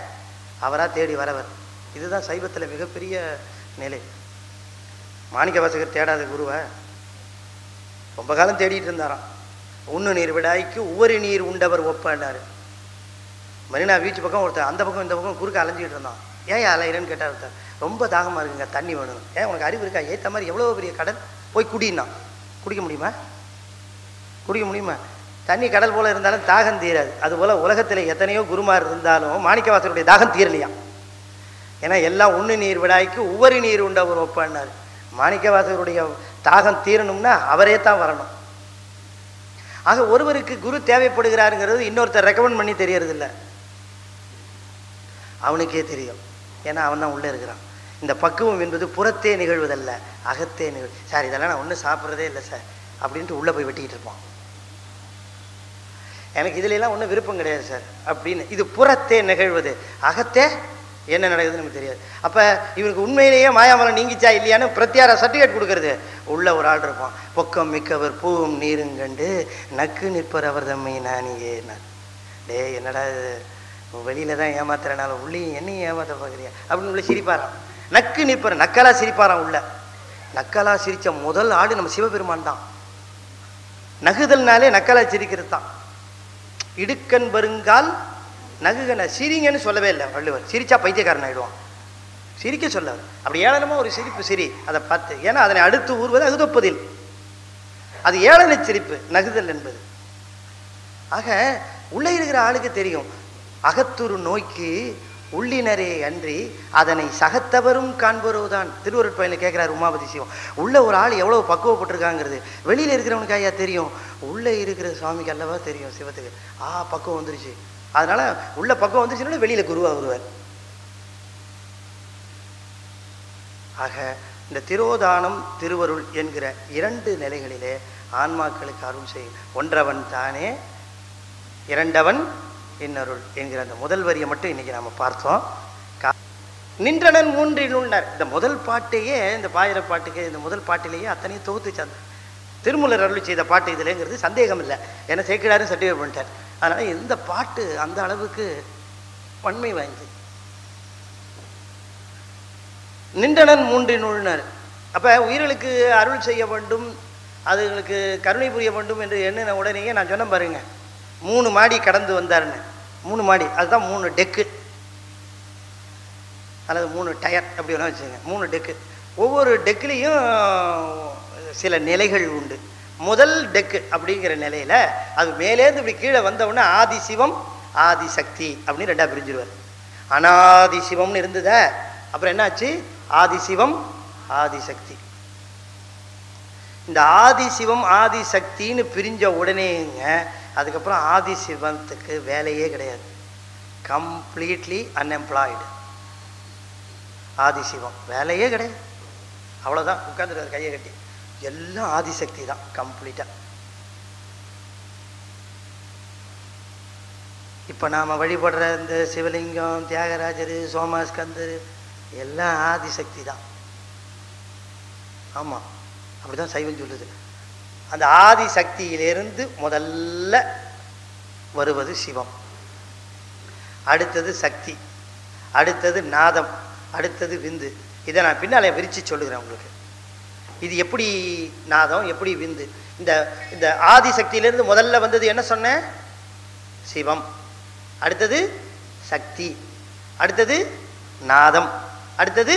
அவராக தேடி வரவர். இதுதான் சைவத்தில் மிகப்பெரிய நிலை. மாணிக்க வாசகர் தேடாத குருவை ரொம்ப காலம் தேடிட்டு இருந்தாராம். உண்ணு நீர் விடாய்க்கு உவரி நீர் உண்டவர் ஒப்பானார். மெரினா பீச் பக்கம் ஒருத்தர் அந்த பக்கம் இந்த பக்கம் குறுக்க அலைஞ்சிக்கிட்டு இருந்தான். ஏன் அலையிறன்னு கேட்டார் ஒருத்தர். ரொம்ப தாகமாக இருக்குங்க, தண்ணி வேணும். ஏன் உனக்கு அறிவு இருக்கா? ஏற்ற மாதிரி எவ்வளோ பெரிய கடல், போய் குடினா. குடிக்க முடியுமா? குடிக்க முடியுமா? தண்ணி கடல் போல் இருந்தாலும் தாகம் தீராது. அதுபோல் உலகத்தில் எத்தனையோ குருமார் இருந்தாலும் மாணிக்கவாசருடைய தாகம் தீரலையா. ஏன்னா எல்லாம் உண்ணு நீர் விடாய்க்கு உவரி நீர் உண்டவர் ஒப்பானார். மாணிக்கவாசகருடைய தாகம் தீரணும்னா அவரே தான் வரணும். ஆக ஒருவருக்கு குரு தேவைப்படுகிறாருங்கிறது இன்னொருத்தர் ரெக்கமெண்ட் பண்ணி தெரியறது இல்லை, அவனுக்கே தெரியும். ஏன்னா அவன் தான் உள்ளே இருக்கிறான். இந்த பக்குவம் என்பது புறத்தே நிகழ்வதல்ல, அகத்தே நிகழ்வு. சார் இதெல்லாம் நான் ஒன்றும் சாப்பிட்றதே இல்லை சார் அப்படின்ட்டு உள்ளே போய் வெட்டிக்கிட்டு இருப்பான். எனக்கு இதுலலாம் ஒன்றும் விருப்பம் கிடையாது சார் அப்படின்னு. இது புறத்தே நிகழ்வது, அகத்தே என்ன நடக்குதுன்னு நமக்கு தெரியாது. அப்போ இவனுக்கு உண்மையிலேயே மாயாமலம் நீங்கிச்சா இல்லையான்னு பிரத்யார சர்டிஃபிகேட் கொடுக்கறது உள்ள ஒரு ஆள் இருப்பான். பொக்கம் மிக்கவர் பூவும் நீரும் கண்டு நக்கு நிற்பர் அவர் தம்மை நானியே. டே என்னடா இது, வெளியில தான் ஏமாத்துறனால உள்ளேயும் என்னையும் ஏமாத்த பார்க்குறியா அப்படின்னு உள்ள சிரிப்பாராம். நக்கு நிற்பர், நக்கலா சிரிப்பாராம் உள்ள. நக்கலா சிரித்த முதல் ஆடு நம்ம சிவபெருமான் தான். நகுதல்னாலே நக்கலா சிரிக்கிறது தான். இடுக்கன் வருங்கால் நகுகன சிரிங்கன்னு சொல்லவே இல்லை வள்ளுவர். சிரிச்சா பைத்தியக்காரன் ஆகிடுவான், சிரிக்க சொல்ல. அப்படி ஏளனமா ஒரு சிரிப்பு சிரி, அதை பார்த்து. ஏன்னா அதனை அடுத்து ஊறுவது அகுதொப்பதில், அது ஏளன சிரிப்பு நகுதல் என்பது. ஆக உள்ளே இருக்கிற ஆளுக்கு தெரியும், அகத்துரு நோய்க்கு உள்ளினரே அன்றி அதனை சகத்தவரும் காண்பவரோதான். திருவருட்பயனில் கேட்கிறார் உமாபதி சிவம். உள்ள ஒரு ஆள் எவ்வளவு பக்குவப்பட்டிருக்காங்கிறது வெளியில இருக்கிறவனுக்கு ஐயா தெரியும், உள்ளே இருக்கிற சுவாமிக்கு அல்லவா தெரியும். சிவத்துக்கு பக்குவம் வந்துருச்சு, அதனால உள்ள பக்குவம் வந்துச்சுன்னா வெளியில குருவா வருவார். ஆக இந்த திரோதானம் திருவருள் என்கிற இரண்டு நிலைகளிலே ஆன்மாக்களுக்கு அருள் செய்யும். ஒன்றவன் தானே, இரண்டவன் இன்னருள் என்கிற அந்த முதல் வரியை மட்டும் இன்னைக்கு நாம பார்த்தோம். நின்றனன் மூன்றில் உள்ளனர். இந்த முதல் பாட்டையே, இந்த பாயிர பாட்டுக்கு இந்த முதல் பாட்டிலேயே அத்தனையும் தொகுத்து சந்த திருமூலர் அருள் செய்த பாட்டு இதுலங்கிறது சந்தேகம் இல்லை. ஏன்னா சேக்கிழாரும் சர்டிஃபிகேட் பண்ணிட்டார். அதனால இந்த பாட்டு அந்த அளவுக்கு பன்மை வாய்ந்தது. நின்றனன் மூன்றின் உள்ளனர். அப்ப உயிர்களுக்கு அருள் செய்ய வேண்டும், அதுகளுக்கு கருணை புரிய வேண்டும் என்று எண்ணின உடனேயே நான் சொன்ன பாருங்க, 3 மாடி கடந்து வந்தாருன்னு. 3 மாடி, அதுதான் 3 டெக்கு அல்லது 3 டயர் அப்படி வேணா வச்சுங்க. 3 டெக்கு, ஒவ்வொரு டெக்குலேயும் சில நிலைகள் உண்டு. முதல் டெக்கு அப்படிங்கிற நிலையில அது மேலேருந்து இப்படி கீழே வந்தவுடனே ஆதி சிவம் ஆதி சக்தி அப்படின்னு 2ஆ பிரிஞ்சிருவார். அனாதி சிவம்னு இருந்தத, அப்புறம் என்னாச்சு, ஆதி சிவம் ஆதி சக்தி. இந்த ஆதி சிவம் ஆதி சக்தின்னு பிரிஞ்ச உடனேங்க அதுக்கப்புறம் ஆதி சிவத்துக்கு வேலையே கிடையாது, கம்ப்ளீட்லி அன்எம்ப்ளாய்டு. ஆதி சிவம் வேலையே கிடையாது, அவ்வளோதான், உட்காந்துருக்காரு கையை கட்டி. எல்லாம் ஆதிசக்தி தான் கம்ப்ளீட்டா. இப்ப நாம வழிபடுற இந்த சிவலிங்கம், தியாகராஜர், சோமாஸ்கந்தர் எல்லாம் ஆதிசக்தி தான். ஆமா, அப்படிதான் சைவம் சொல்லுது. அந்த ஆதிசக்தியிலிருந்து முதல்ல வருவது சிவம், அடுத்தது சக்தி, அடுத்தது நாதம், அடுத்தது விந்து. இதை நான் பின்னாலே விரிச்சு சொல்லுகிறேன் உங்களுக்கு. இது எப்படி நாதம், எப்படி விந்து. இந்த இந்த ஆதிசக்தியிலிருந்து முதல்ல வந்தது என்ன சொன்னேன், சிவம், அடுத்தது சக்தி, அடுத்தது நாதம், அடுத்தது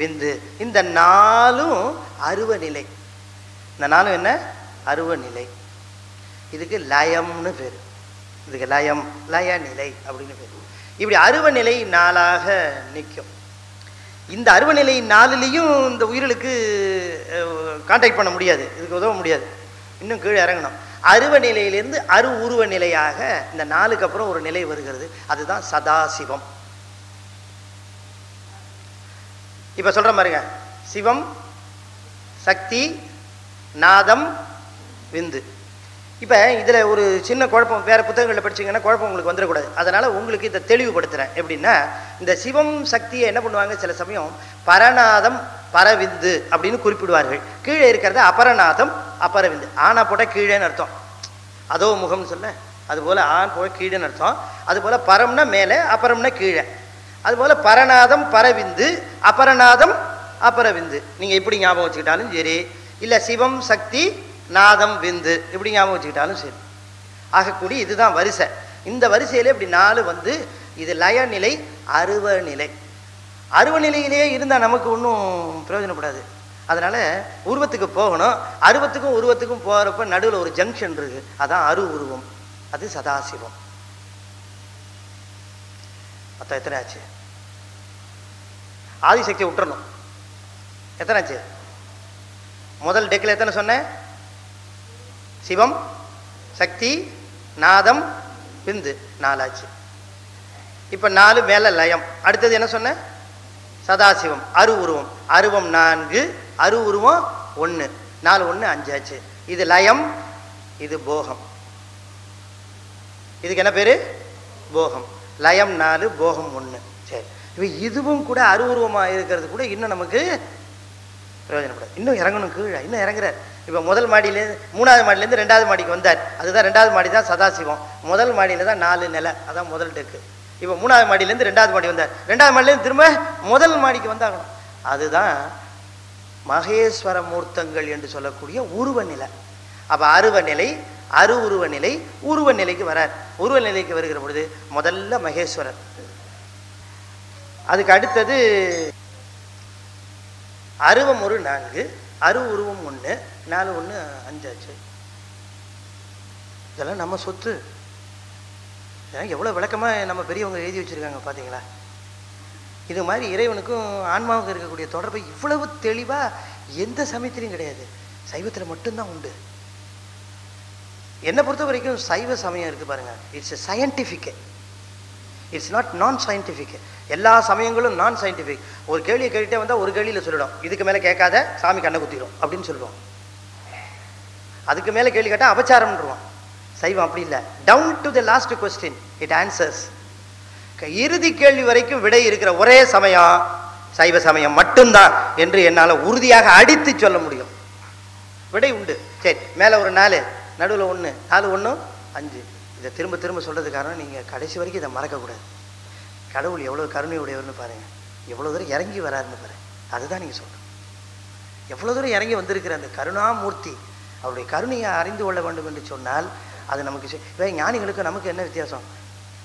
விந்து. இந்த 4ம் அருவநிலை. இந்த 4ம் என்ன, அருவநிலை. இதுக்கு லயம்னு பேர், இதுக்கு லயம், லயநிலை அப்படின்னு பேர். இப்படி அருவநிலை 4ஆக நிற்கும். இந்த அருவநிலை 4லையும் இந்த உயிர்களுக்கு கான்டாக்ட் பண்ண முடியாது, இதுக்கு உதவ முடியாது, இன்னும் கீழே இறங்கணும். அருவநிலையிலிருந்து அரு உருவ நிலையாக இந்த 4க்கு அப்புறம் ஒரு நிலை வருகிறது, அதுதான் சதாசிவம். இப்ப சொல்ற பாருங்க, சிவம், சக்தி, நாதம், விந்து. இப்போ இதில் ஒரு சின்ன குழப்பம், வேறு புத்தகங்களில் படிச்சிங்கன்னா குழப்பம் உங்களுக்கு வந்துடக்கூடாது. அதனால் உங்களுக்கு இதை தெளிவுபடுத்துகிறேன். எப்படின்னா, இந்த சிவம் சக்தியை என்ன பண்ணுவாங்க, சில சமயம் பரநாதம் பரவிந்து அப்படின்னு குறிப்பிடுவார்கள். கீழே இருக்கிறத அபரநாதம் அபரவிந்து. ஆனா போட்டால் கீழேன்னு அர்த்தம், அதோ முகம்னு சொல்ல, அதுபோல் ஆண் போய் கீழேன்னு அர்த்தம். அதுபோல் பரம்னா மேலே, அபரம்னா கீழே. அதுபோல் பரநாதம் பரவிந்து, அபரநாதம் அபரவிந்து. நீங்கள் எப்படி ஞாபகம் வச்சுக்கிட்டாலும் சரி, இல்லை சிவம் சக்தி நாதம் விந்து இப்படி ஞாபகம் வச்சுக்கிட்டாலும் சரி. ஆகக்கூடிய இதுதான் வரிசை. இந்த வரிசையிலே இப்படி 4 வந்து இது லயநிலை, அருவநிலை. அருவநிலையிலேயே இருந்தால் நமக்கு ஒன்றும் பிரயோஜனப்படாது. அதனால உருவத்துக்கு போகணும். அருவத்துக்கும் உருவத்துக்கும் போகிறப்ப நடுவில் ஒரு ஜங்ஷன் இருக்கு, அதான் அரு உருவம், அது சதாசிவம். மொத்தம் எத்தனை ஆச்சு? ஆதிசக்தியை விட்டுறணும். எத்தனை ஆச்சு? முதல் டெக்கில் எத்தனை சொன்னேன்? சிவம் சக்தி, நாதம், விந்து, 4 ஆச்சு. இப்போ 4 மேலே லயம். அடுத்தது என்ன சொன்ன? சதாசிவம், அரு உருவம். அருவம் 4, அரு உருவம் 1, 4 1 5 ஆச்சு. இது லயம், இது போகம். இதுக்கு என்ன பேரு? போகம். லயம் 4, போகம் 1. சரி, இப்போ இதுவும் கூட அரு உருவமாக இருக்கிறது கூட இன்னும் நமக்கு பிரயோஜனப்படாது. இன்னும் இறங்கணும் கீழே, இன்னும் இறங்குறார். இப்போ முதல் மாடியிலேருந்து 3வது மாடியிலேருந்து 2வது மாடிக்கு வந்தார். அதுதான் 2வது மாடி தான் சதாசிவம். முதல் மாடியில் தான் 4 நிலை, அதான் முதல் டெக்கு. இப்போ 3வது மாடியிலேருந்து 2வது மாடி வந்தார். 2வது மாடியிலேருந்து திரும்ப முதல் மாடிக்கு வந்தாகணும். அதுதான் மகேஸ்வர மூர்த்தங்கள் என்று சொல்லக்கூடிய உருவ நிலை. அப்போ அருவ நிலை, அரு உருவ நிலை, உருவ நிலைக்கு வரார். உருவ நிலைக்கு வருகிற பொழுது முதல்ல மகேஸ்வரர். அதுக்கு அடுத்தது அருவம் ஒரு 4, அரு உருவம் 1, 4 1 5 ஆச்சு. இதெல்லாம் நம்ம சொத்து. எவ்வளோ விளக்கமாக நம்ம பெரியவங்க எழுதி வச்சுருக்காங்க பார்த்தீங்களா? இது மாதிரி இறைவனுக்கும் ஆன்மாவுக்கும் இருக்கக்கூடிய தொடர்பை இவ்வளவு தெளிவாக எந்த சமயத்திலையும் கிடையாது, சைவத்தில் மட்டும்தான் உண்டு. என்னை பொறுத்த வரைக்கும் சைவ சமயம் இருக்குது பாருங்கள், இட்ஸ் சயின்டிஃபிக், இட்ஸ் நாட் நான் சயின்டிஃபிக். எல்லா சமயங்களும் நான் சயின்டிஃபிக். ஒரு கேள்வியை கேட்டுட்டே வந்தால் ஒரு கேள்வியில் சொல்லிடும், இதுக்கு மேலே கேட்காத சாமி கண்ணை குத்திடும் அப்படின்னு சொல்லுவோம். அதுக்கு மேலே கேள்வி கேட்டால் அபச்சாரம்ன்றோம். சைவம் அப்படி இல்லை. Down to the last question it answers. இறுதி கேள்வி வரைக்கும் விடை இருக்கிற ஒரே சமயம் சைவ சமயம் மட்டும்தான் என்று என்னால் உறுதியாக அடித்து சொல்ல முடியும். விடை உண்டு. சரி, மேலே ஒரு 4, நடுவில் 1, 4 1 5. இதை திரும்ப திரும்ப சொல்கிறது காரணம், நீங்கள் கடைசி வரைக்கும் இதை மறக்கக்கூடாது. கடவுள் எவ்வளோ கருணை உடையவர்னு பாருங்கள், எவ்வளோ தூரம் இறங்கி வராருன்னு பாருங்கள். அதுதான் நீங்கள் சொல்லணும். எவ்வளோ தூரம் இறங்கி வந்திருக்கிற அந்த கருணாமூர்த்தி, அவருடைய கருணையை அறிந்து கொள்ள வேண்டும் என்று சொன்னால் அது நமக்கு ஞானிகளுக்கு நமக்கு என்ன வித்தியாசம்?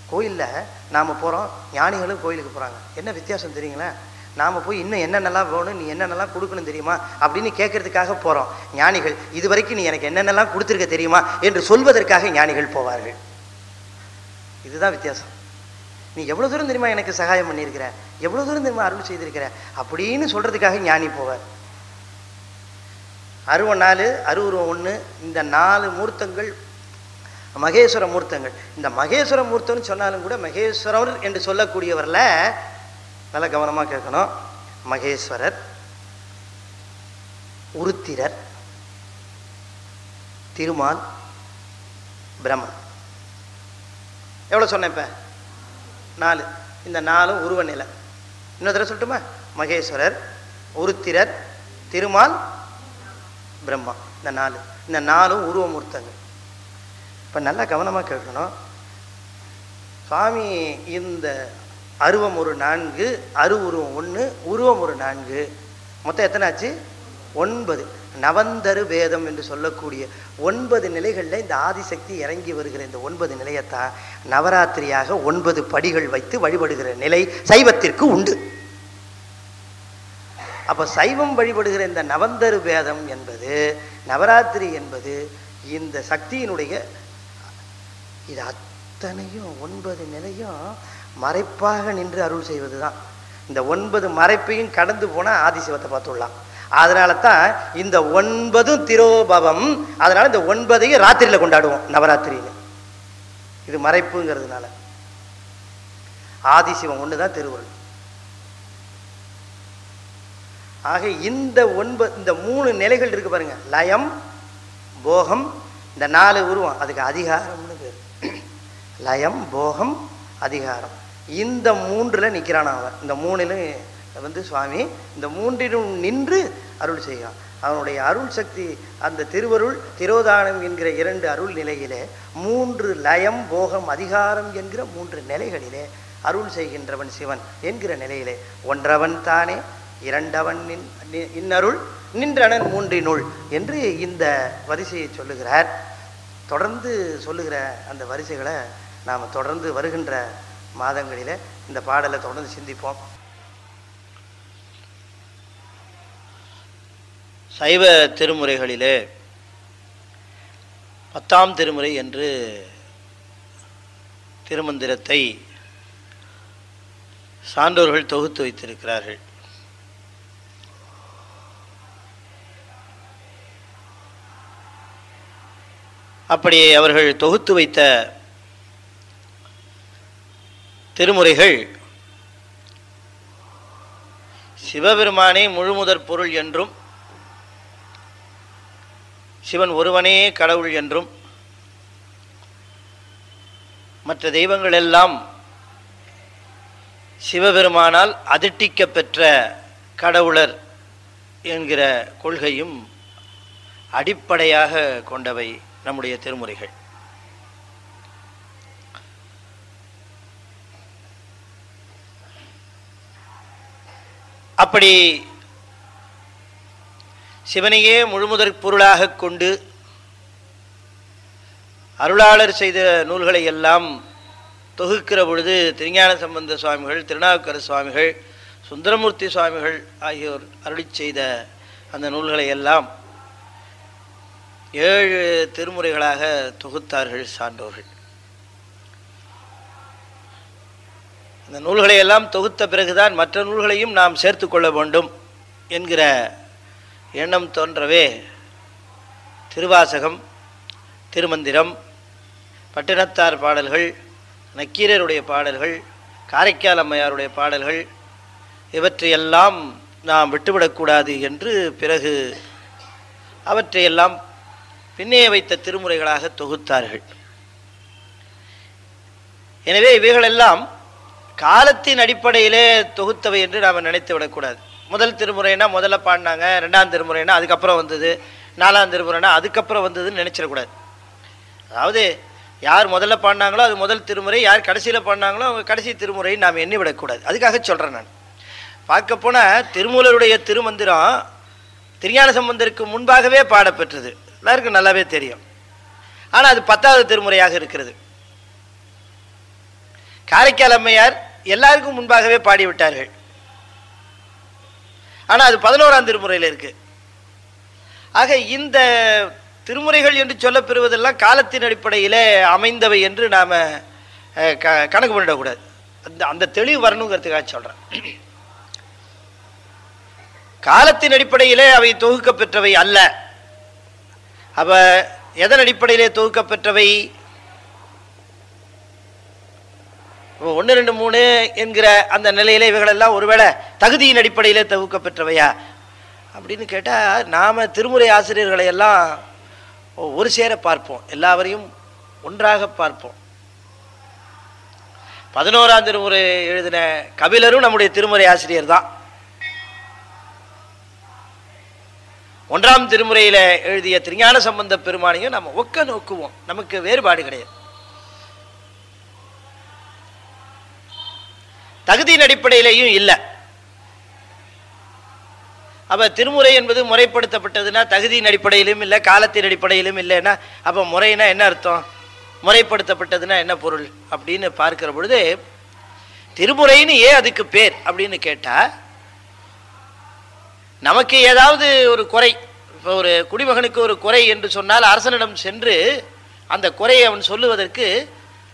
கோயிலில் நாம் போகிறோம், ஞானிகளும் கோயிலுக்கு போகிறாங்க. என்ன வித்தியாசம் தெரியுங்களா? நாம் போய் இன்னும் என்னென்னலாம் வேணும், நீ என்னென்னலாம் கொடுக்கணும் தெரியுமா அப்படின்னு கேட்கறதுக்காக போகிறோம். ஞானிகள் இது வரைக்கும் நீ எனக்கு என்னென்னலாம் கொடுத்துருக்க தெரியுமா என்று சொல்வதற்காக ஞானிகள் போவார்கள். இதுதான் வித்தியாசம். நீ எவ்வளோ தூரம் தெரியுமா எனக்கு சகாயம் பண்ணியிருக்கிற, எவ்வளோ தூரம் தெரியுமா அருள் செய்திருக்கிற அப்படின்னு சொல்கிறதுக்காக ஞானி போவார். அருவம் 4, அருவுருவம் 1, இந்த 4 மூர்த்தங்கள் மகேஸ்வர மூர்த்தங்கள். இந்த மகேஸ்வர மூர்த்தம்னு சொன்னாலும் கூட மகேஸ்வரர் என்று சொல்லக்கூடியவரில் நல்ல கவனமாக கேட்கணும். மகேஸ்வரர், உருத்திரர், திருமால், பிரம்மன். எவ்வளோ சொன்னேன் இப்போ? 4. இந்த 4 உருவ நிலை. இன்னொரு தடவை சொல்லட்டுமா? மகேஸ்வரர், உருத்திரர், திருமால், பிரம்மா. இந்த 4 உருவ மூர்த்தங்கள். இப்போ நல்லா கவனமாக கேட்கணும். சுவாமி இந்த அருவம் ஒரு 4, அரு உருவம் 1, உருவம் ஒரு 4, மொத்தம் எத்தனை ஆச்சு? 9. நவந்தரு வேதம் என்று சொல்லக்கூடிய 9 நிலைகளில் இந்த ஆதிசக்தி இறங்கி வருகிற இந்த 9 நிலையத்தான் நவராத்திரியாக 9 படிகள் வைத்து வழிபடுகிற நிலை சைவத்திற்கு உண்டு. அப்போ சைவம் வழிபடுகிற இந்த நவந்தரு வேதம் என்பது, நவராத்திரி என்பது இந்த சக்தியினுடைய இது அத்தனையும் 9 நிலையும் மறைப்பாக நின்று அருள் செய்வது தான். இந்த 9 மறைப்பையும் கடந்து போனால் ஆதிசிவத்தை பார்த்துடலாம். அதனால தான் இந்த 9 திரோபவம். அதனால இந்த 9ஐயும் ராத்திரியில் கொண்டாடுவோம் நவராத்திரியில். இது மறைப்புங்கிறதுனால. ஆதிசிவம் ஒன்று தான் திருவருள். ஆக இந்த 3 நிலைகள் இருக்கு பாருங்க, லயம், போகம், இந்த 4 உருவம், அதுக்கு அதிகாரம்னு பேர். லயம், போகம், அதிகாரம். இந்த 3ல் நிற்கிறான் அவன். இந்த 3லும் சுவாமி இந்த 3லும் நின்று அருள் செய்கிறான். அவனுடைய அருள் சக்தி அந்த திருவருள் திரோதானம் என்கிற 2 அருள் நிலையிலே 3 லயம், போகம், அதிகாரம் என்கிற 3 நிலைகளிலே அருள் செய்கின்றவன் சிவன் என்கிற நிலையிலே ஒன்றவன் தானே, இரண்டவன் இன்னருள், நின்றனன் 3 என்று இந்த வரிசையை சொல்லுகிறார். தொடர்ந்து சொல்லுகிற அந்த வரிசைகளை நாம் தொடர்ந்து வருகின்ற மாதங்களில் இந்த பாடலை தொடர்ந்து சிந்திப்போம். சைவ திருமுறைகளிலே 10ஆம் திருமுறை என்று திருமந்திரத்தை சான்றோர்கள் தொகுத்து வைத்திருக்கிறார்கள். அப்படி அவர்கள் தொகுத்து வைத்த திருமுறைகள் சிவபெருமானே முழுமுதற் பொருள் என்றும் சிவன் ஒருவனே கடவுள் என்றும் மற்ற தெய்வங்கள் எல்லாம் சிவபெருமானால் அதிட்டிக்க பெற்ற கடவுளர் என்கிற கொள்கையும் அடிப்படையாக கொண்டவை நம்முடைய திருமுறைகள். அப்படி சிவனையே முழுமுதற் பொருளாக கொண்டு அருளாளர் செய்த நூல்களை எல்லாம் தொகுக்கிற பொழுது திருஞான சம்பந்த சுவாமிகள், திருநாவுக்கரசு சுவாமிகள், சுந்தரமூர்த்தி சுவாமிகள் ஆகியோர் அருளி செய்த அந்த நூல்களை எல்லாம் 7 திருமுறைகளாக தொகுத்தார்கள் சான்றோர்கள். இந்த நூல்களை எல்லாம் தொகுத்த பிறகுதான் மற்ற நூல்களையும் நாம் சேர்த்து கொள்ள வேண்டும் என்கிற எண்ணம் தோன்றவே திருவாசகம், திருமந்திரம், பட்டினத்தார் பாடல்கள், நக்கீரருடைய பாடல்கள், காரைக்கால் அம்மையாருடைய பாடல்கள் இவற்றையெல்லாம் நாம் விட்டுவிடக்கூடாது என்று பிறகு அவற்றையெல்லாம் பின்னே வைத்த திருமுறைகளாக தொகுத்தார்கள். எனவே இவைகளெல்லாம் காலத்தின் அடிப்படையிலே தொகுத்தவை என்று நாம் நினைத்து விடக்கூடாது. முதல் திருமுறைனா முதல்ல பாடினாங்க, 2ஆம் திருமுறைனா அதுக்கப்புறம் வந்தது, 4ஆம் திருமுறைனா அதுக்கப்புறம் வந்ததுன்னு நினச்சிடக்கூடாது. அதாவது யார் முதல்ல பாடினாங்களோ அது முதல் திருமுறை, யார் கடைசியில் பாடினாங்களோ அவங்க கடைசி திருமுறையை நாம் எண்ணி விடக்கூடாது. அதுக்காக சொல்கிறேன். நான் பார்க்க போனால் திருமூலருடைய திருமந்திரம் திருஞான சம்பந்தருக்கு முன்பாகவே பாடப்பெற்றது, எல்லாருக்கும் நல்லாவே தெரியும். ஆனால் அது 10வது திருமுறையாக இருக்கிறது. காரைக்கால் அம்மையார் எல்லாருக்கும் முன்பாகவே பாடிவிட்டார்கள், ஆனால் அது 11ஆம் திருமுறையில் இருக்கு. ஆக இந்த திருமுறைகள் என்று சொல்லப்பெறுவதெல்லாம் காலத்தின் அடிப்படையில் அமைந்தவை என்று நாம் கணக்கு பண்ணிடக்கூடாது. அந்த தெளிவு வரணுங்கிறதுக்காக சொல்கிறேன். காலத்தின் அடிப்படையிலே அவை தொகுக்க பெற்றவை அல்ல. அவ எதன் அடிப்படையிலே தொகுக்க பெற்றவை? 1, 2, 3 என்கிற அந்த நிலையிலே இவைகளெல்லாம் ஒருவேளை தகுதியின் அடிப்படையிலே தொகுக்க பெற்றவையா அப்படின்னு கேட்டால், நாம் திருமுறை ஆசிரியர்களை எல்லாம் ஒரு சேர பார்ப்போம், எல்லாவரையும் ஒன்றாக பார்ப்போம். 11ஆம் திருமுறை எழுதின கபிலரும் நம்முடைய திருமுறை ஆசிரியர் தான். 1ஆம் திருமுறையில் எழுதிய திருஞான சம்பந்த பெருமானையும் நம்ம ஒக்க நோக்குவோம், நமக்கு வேறுபாடு கிடையாது. தகுதியின் அடிப்படையிலேயும் இல்லை. அப்போ திருமுறை என்பது முறைப்படுத்தப்பட்டதுன்னா தகுதியின் அடிப்படையிலும் இல்லை, காலத்தின் அடிப்படையிலும் இல்லைன்னா அப்போ முறைனா என்ன அர்த்தம்? முறைப்படுத்தப்பட்டதுன்னா என்ன பொருள் அப்படின்னு பார்க்கிற பொழுது, திருமுறைன்னு ஏன் அதுக்கு பேர் அப்படின்னு கேட்டால், நமக்கு ஏதாவது ஒரு குறை, இப்போ ஒரு குடிமகனுக்கு ஒரு குறை என்று சொன்னால் அரசனிடம் சென்று அந்த குறையை அவன் சொல்லுவதற்கு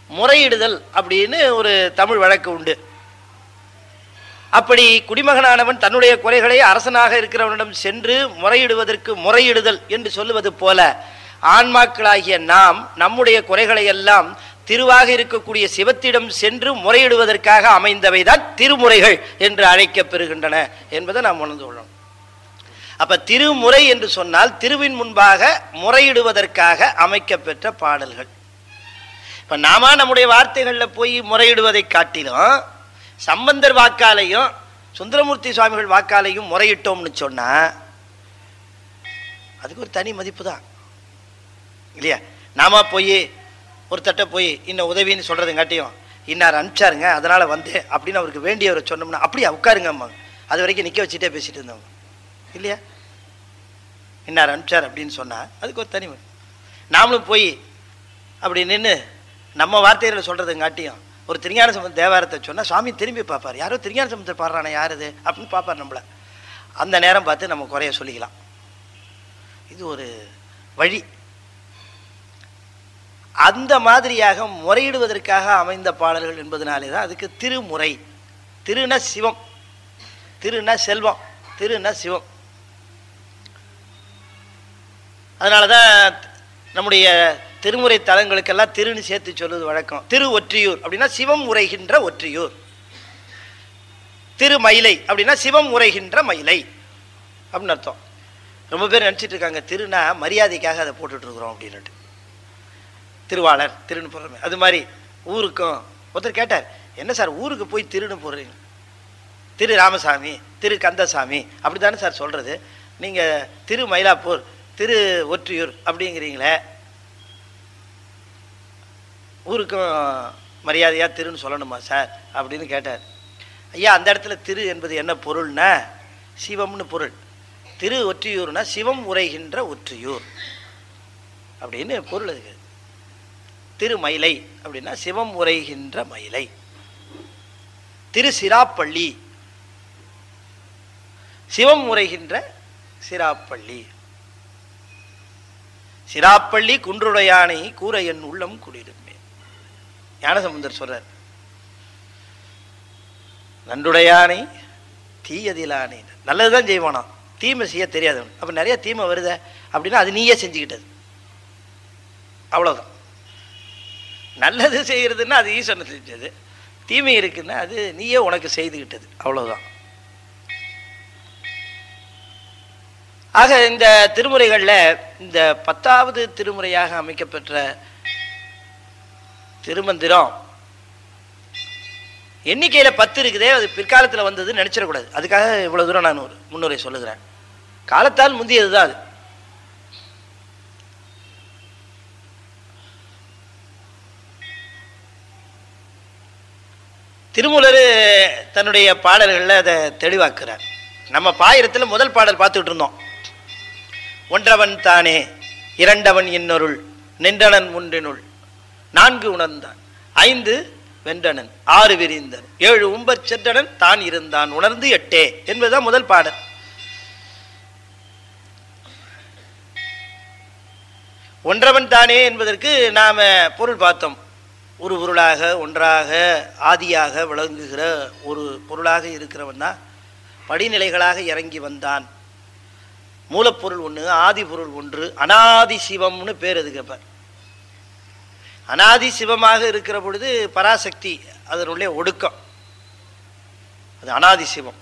முறையிடுதல் அப்படின்னு ஒரு தமிழ் வழக்கு உண்டு. அப்படி குடிமகனானவன் தன்னுடைய குறைகளை அரசனாக இருக்கிறவனிடம் சென்று முறையிடுவதற்கு முறையிடுதல் என்று சொல்லுவது போல, ஆன்மாக்களாகிய நாம் நம்முடைய குறைகளை எல்லாம் திருவாக இருக்கக்கூடிய சிவத்திடம் சென்று முறையிடுவதற்காக அமைந்தவைதான் திருமுறைகள் என்று அழைக்கப்பெறுகின்றன என்பதை நாம் உணர்ந்து கொள்ளணும். அப்ப திருமுறை என்று சொன்னால் திருவின் முன்பாக முறையிடுவதற்காக அமைக்கப்பெற்ற பாடல்கள். இப்ப நாம நம்முடைய வார்த்தைகளில் போய் முறையிடுவதை காட்டிலும் சம்பந்தர் வாக்காலையும் சுந்தரமூர்த்தி சுவாமிகள் வாக்காலையும் முறையிட்டோம்னு சொன்னா அதுக்கு ஒரு தனி மதிப்பு தான் இல்லையா? நாம போய் ஒரு தட்டை போய் இன்னும் உதவின்னு சொல்றதுங்காட்டியும் இன்னார் அனுப்பிச்சாருங்க அதனால வந்து அப்படின்னு அவருக்கு வேண்டியவரை சொன்னோம்னா அப்படியே உட்காருங்க அம்மா, அது வரைக்கும் நிற்க வச்சுட்டே பேசிட்டு இருந்தவங்க இல்லையா? இன்னார் அனுப்பிச்சார் அப்படின்னு சொன்னா அதுக்கு ஒரு தனி நாமளும் போய் அப்படி நின்று நம்ம வார்த்தைகளை சொல்றதுங்காட்டியும் ஒரு திருஞான சம்பந்த தேவாரத்தை சொன்னால் சுவாமி திரும்பி பார்ப்பார், யாரோ திருஞான சம்பந்தர் பாடுறானே யாருது அப்படின்னு பார்ப்பார் நம்மளை. அந்த நேரம் பார்த்து நம்ம குறைய சொல்லிக்கலாம். இது ஒரு வழி. அந்த மாதிரியாக முறையிடுவதற்காக அமைந்த பாடல்கள் என்பதனாலே தான் அதுக்கு திருமுறை. திருன சிவம், திருன செல்வம், திருன சிவம். அதனால தான் நம்முடைய திருமுறை தலங்களுக்கெல்லாம் திருன்னு சேர்த்து சொல்லுவது வழக்கம். திரு ஒற்றியூர் அப்படின்னா சிவம் உரைகின்ற ஒற்றியூர். திருமயிலை அப்படின்னா சிவம் உரைகின்ற மயிலை அப்படின்னு அர்த்தம். ரொம்ப பேர் நினச்சிட்டு இருக்காங்க திருனா மரியாதைக்காக அதை போட்டுட்ருக்குறோம் அப்படின்னுட்டு. திருவாளர் திருன்னு போடுறோமே அது மாதிரி ஊருக்கும். ஒருத்தர் கேட்டார், என்ன சார் ஊருக்கு போய் திருன்னு போடுறீங்க? திரு ராமசாமி, திரு கந்தசாமி அப்படி தானே சார் சொல்கிறது. நீங்கள் திரு மயிலாப்பூர், திரு ஒற்றியூர் அப்படிங்கிறீங்களே, ஊருக்கும் மரியாதையாக திருன்னு சொல்லணுமா சார் அப்படின்னு கேட்டார். ஐயா, அந்த இடத்துல திரு என்பது என்ன பொருள்னா சிவம்னு பொருள். திரு ஒற்றியூர்னா சிவம் உரைகின்ற ஒற்றியூர் அப்படின்னு பொருள். அதுக்கு திருமயிலை அப்படின்னா சிவம் உரைகின்ற மயிலை. திரு சிராப்பள்ளி சிவம் உரைகின்ற சிராப்பள்ளி. சிராப்பள்ளி குன்றுடையானை கூரையன் உள்ளம் குடிருமே. ஞானசம்பந்தர் சொல்றார், நன்றுடையானை தீயதிலானை. நல்லதுதான் செய்வானா, தீமை செய்ய தெரியாதவன். அப்ப நிறைய தீமை வருத அப்படின்னா அது நீயே செஞ்சுக்கிட்டது, அவ்வளவுதான். நல்லது செய்யறதுன்னா அது ஈஸ்வரன் செஞ்சது, தீமை இருக்குன்னா அது நீயே உனக்கு செய்துகிட்டது, அவ்வளவுதான். ஆக இந்த திருமுறைகளில் இந்த 10வது திருமுறையாக அமைக்கப்பெற்ற திருமந்திரம் எண்ணிக்கையில் 10 இருக்குதே, அது பிற்காலத்தில் வந்ததுன்னு நினைச்சிடக்கூடாது. அதுக்காக இவ்வளவு தூரம் நான் ஒரு முன்னுரை சொல்லுகிறேன். காலத்தால் முந்தியதுதான் அது. திருமூலர் தன்னுடைய பாடல்களில் அதை தெளிவாக்குறார். நம்ம பாயிரத்தில் முதல் பாடல் பார்த்துக்கிட்டு இருந்தோம். ஒன்றவன் தானே இரண்டவன் இன்னொருள் நின்றனன் முன்றினுள் 4 உணர்ந்தான் 5 வென்றனன் 6 விரிந்தன் 7 உம்பர் சென்றனன் தான் இருந்தான் உணர்ந்து 8 என்பதுதான் முதல் பாடல். ஒன்றவன் தானே என்பதற்கு நாம பொருள் பார்த்தோம். ஒரு பொருளாக ஒன்றாக ஆதியாக விளங்குகிற ஒரு பொருளாக இருக்கிறவன் தான் படிநிலைகளாக இறங்கி வந்தான். மூலப்பொருள் ஒன்று, ஆதி பொருள் ஒன்று, அனாதி சிவம்னு பேர். அதுக்கு அனாதி சிவமாக இருக்கிற பொழுது பராசக்தி அதனுடைய ஒடுக்கம், அது அனாதி சிவம்,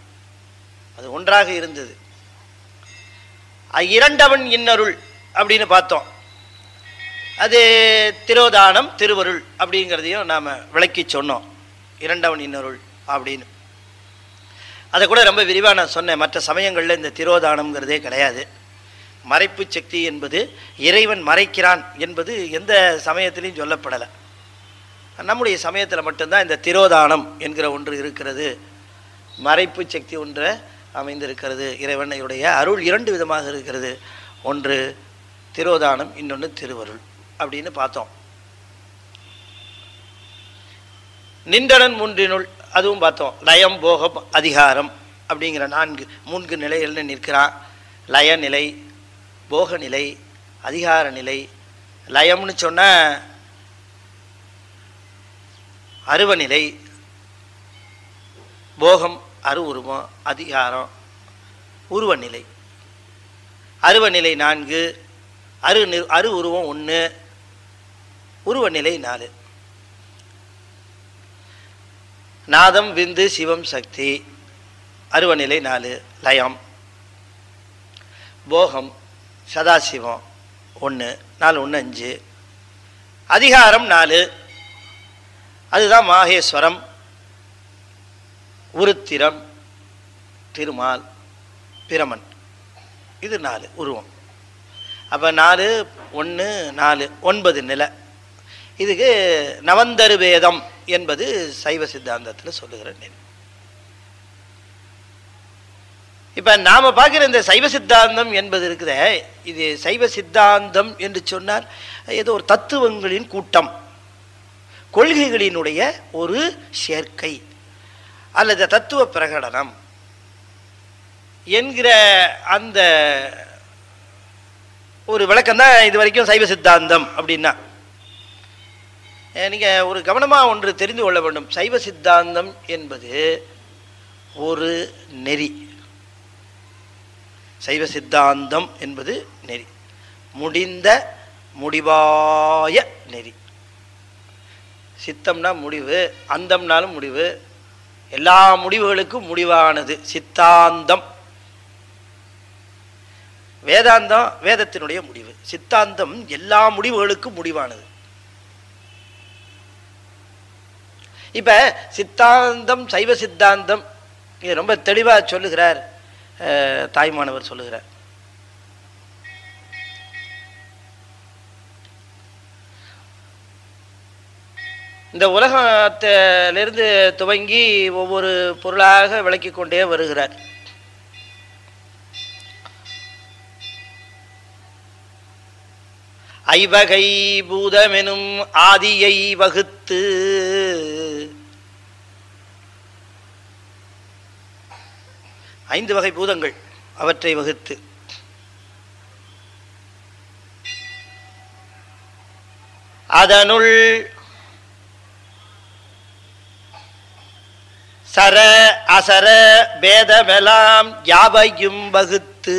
அது ஒன்றாக இருந்தது. இரண்டவன் இன்னருள் அப்படின்னு பார்த்தோம். அது திரோதானம் திருவருள் அப்படிங்கிறதையும் நாம் விளக்கி சொன்னோம். இரண்டவன் இன்னருள் அப்படின்னு அதை கூட ரொம்ப விரிவாக நான் சொன்னேன். மற்ற சமயங்களில் இந்த திரோதானம்ங்கிறதே கிடையாது. மறைப்பு சக்தி என்பது இறைவன் மறைக்கிறான் என்பது எந்த சமயத்திலையும் சொல்லப்படலை. நம்முடைய சமயத்தில் மட்டும்தான் இந்த திரோதானம் என்கிற ஒன்று இருக்கிறது. மறைப்பு சக்தி ஒன்று அமைந்திருக்கிறது. இறைவனுடைய அருள் 2 விதமாக இருக்கிறது. ஒன்று திரோதானம், இன்னொன்று திருவருள் அப்படின்னு பார்த்தோம். நின்றனன் முன்றினுள் அதுவும் பார்த்தோம். லயம் போகம் அதிகாரம் அப்படிங்கிற 3 நிலைகள்னு நிற்கிறான். லயநிலை, போகநிலை, அதிகார நிலை. லயம்னு சொன்ன அருவநிலை, போகம் அரு உருவம், அதிகாரம் உருவநிலை. அருவநிலை 4, அரு உருவம் 1, உருவநிலை 4. நாதம் விந்து சிவம் சக்தி அருவநிலை 4. லயம் போகம் சதாசிவம் 1, 4 1 5. அதிகாரம் 4, அதுதான் மாகேஸ்வரம், உருத்திரம், திருமால், பிரமன். இது 4 உருவம். அப்போ 4 1 4 9 நிலை. இதுக்கு நவந்தரு வேதம் என்பது சைவ சித்தாந்தத்தில் சொல்லுகிற நிலை. இப்போ நாம் பார்க்குற இந்த சைவ சித்தாந்தம் என்பது இருக்குத, இது சைவ சித்தாந்தம் என்று சொன்னால் ஏதோ ஒரு தத்துவங்களின் கூட்டம், கொள்கைகளினுடைய ஒரு சேர்க்கை அல்லது தத்துவ பிரகடனம் என்கிற அந்த ஒரு விளக்கம் தான் இது வரைக்கும் சைவ சித்தாந்தம் அப்படின்னா. நீங்கள் ஒரு கவனமாக ஒன்று தெரிந்து கொள்ள வேண்டும். சைவ சித்தாந்தம் என்பது ஒரு நெறி. சைவ சித்தாந்தம் என்பது நெறி. முடிந்த முடிவாய நெறி. சித்தம்னா முடிவு, அந்தம்னாலும் முடிவு, எல்லா முடிவுகளுக்கும் முடிவானது சித்தாந்தம். வேதாந்தம் வேதத்தினுடைய முடிவு, சித்தாந்தம் எல்லா முடிவுகளுக்கும் முடிவானது. இப்ப சித்தாந்தம் சைவ சித்தாந்தம் இது ரொம்ப தெளிவா சொல்லுகிறார் தாய்மானவர் சொல்லுகிறார். இந்த உலகத்திலிருந்து துவங்கி ஒவ்வொரு பொருளாக விளக்கி கொண்டே வருகிறார். ஐவகை பூதமெனும் ஆதியை வகுத்து, 5 வகை பூதங்கள் அவற்றை வகுத்து, அதனுள் சர அசர பேதமெல்லாம் யாவையும் வகுத்து,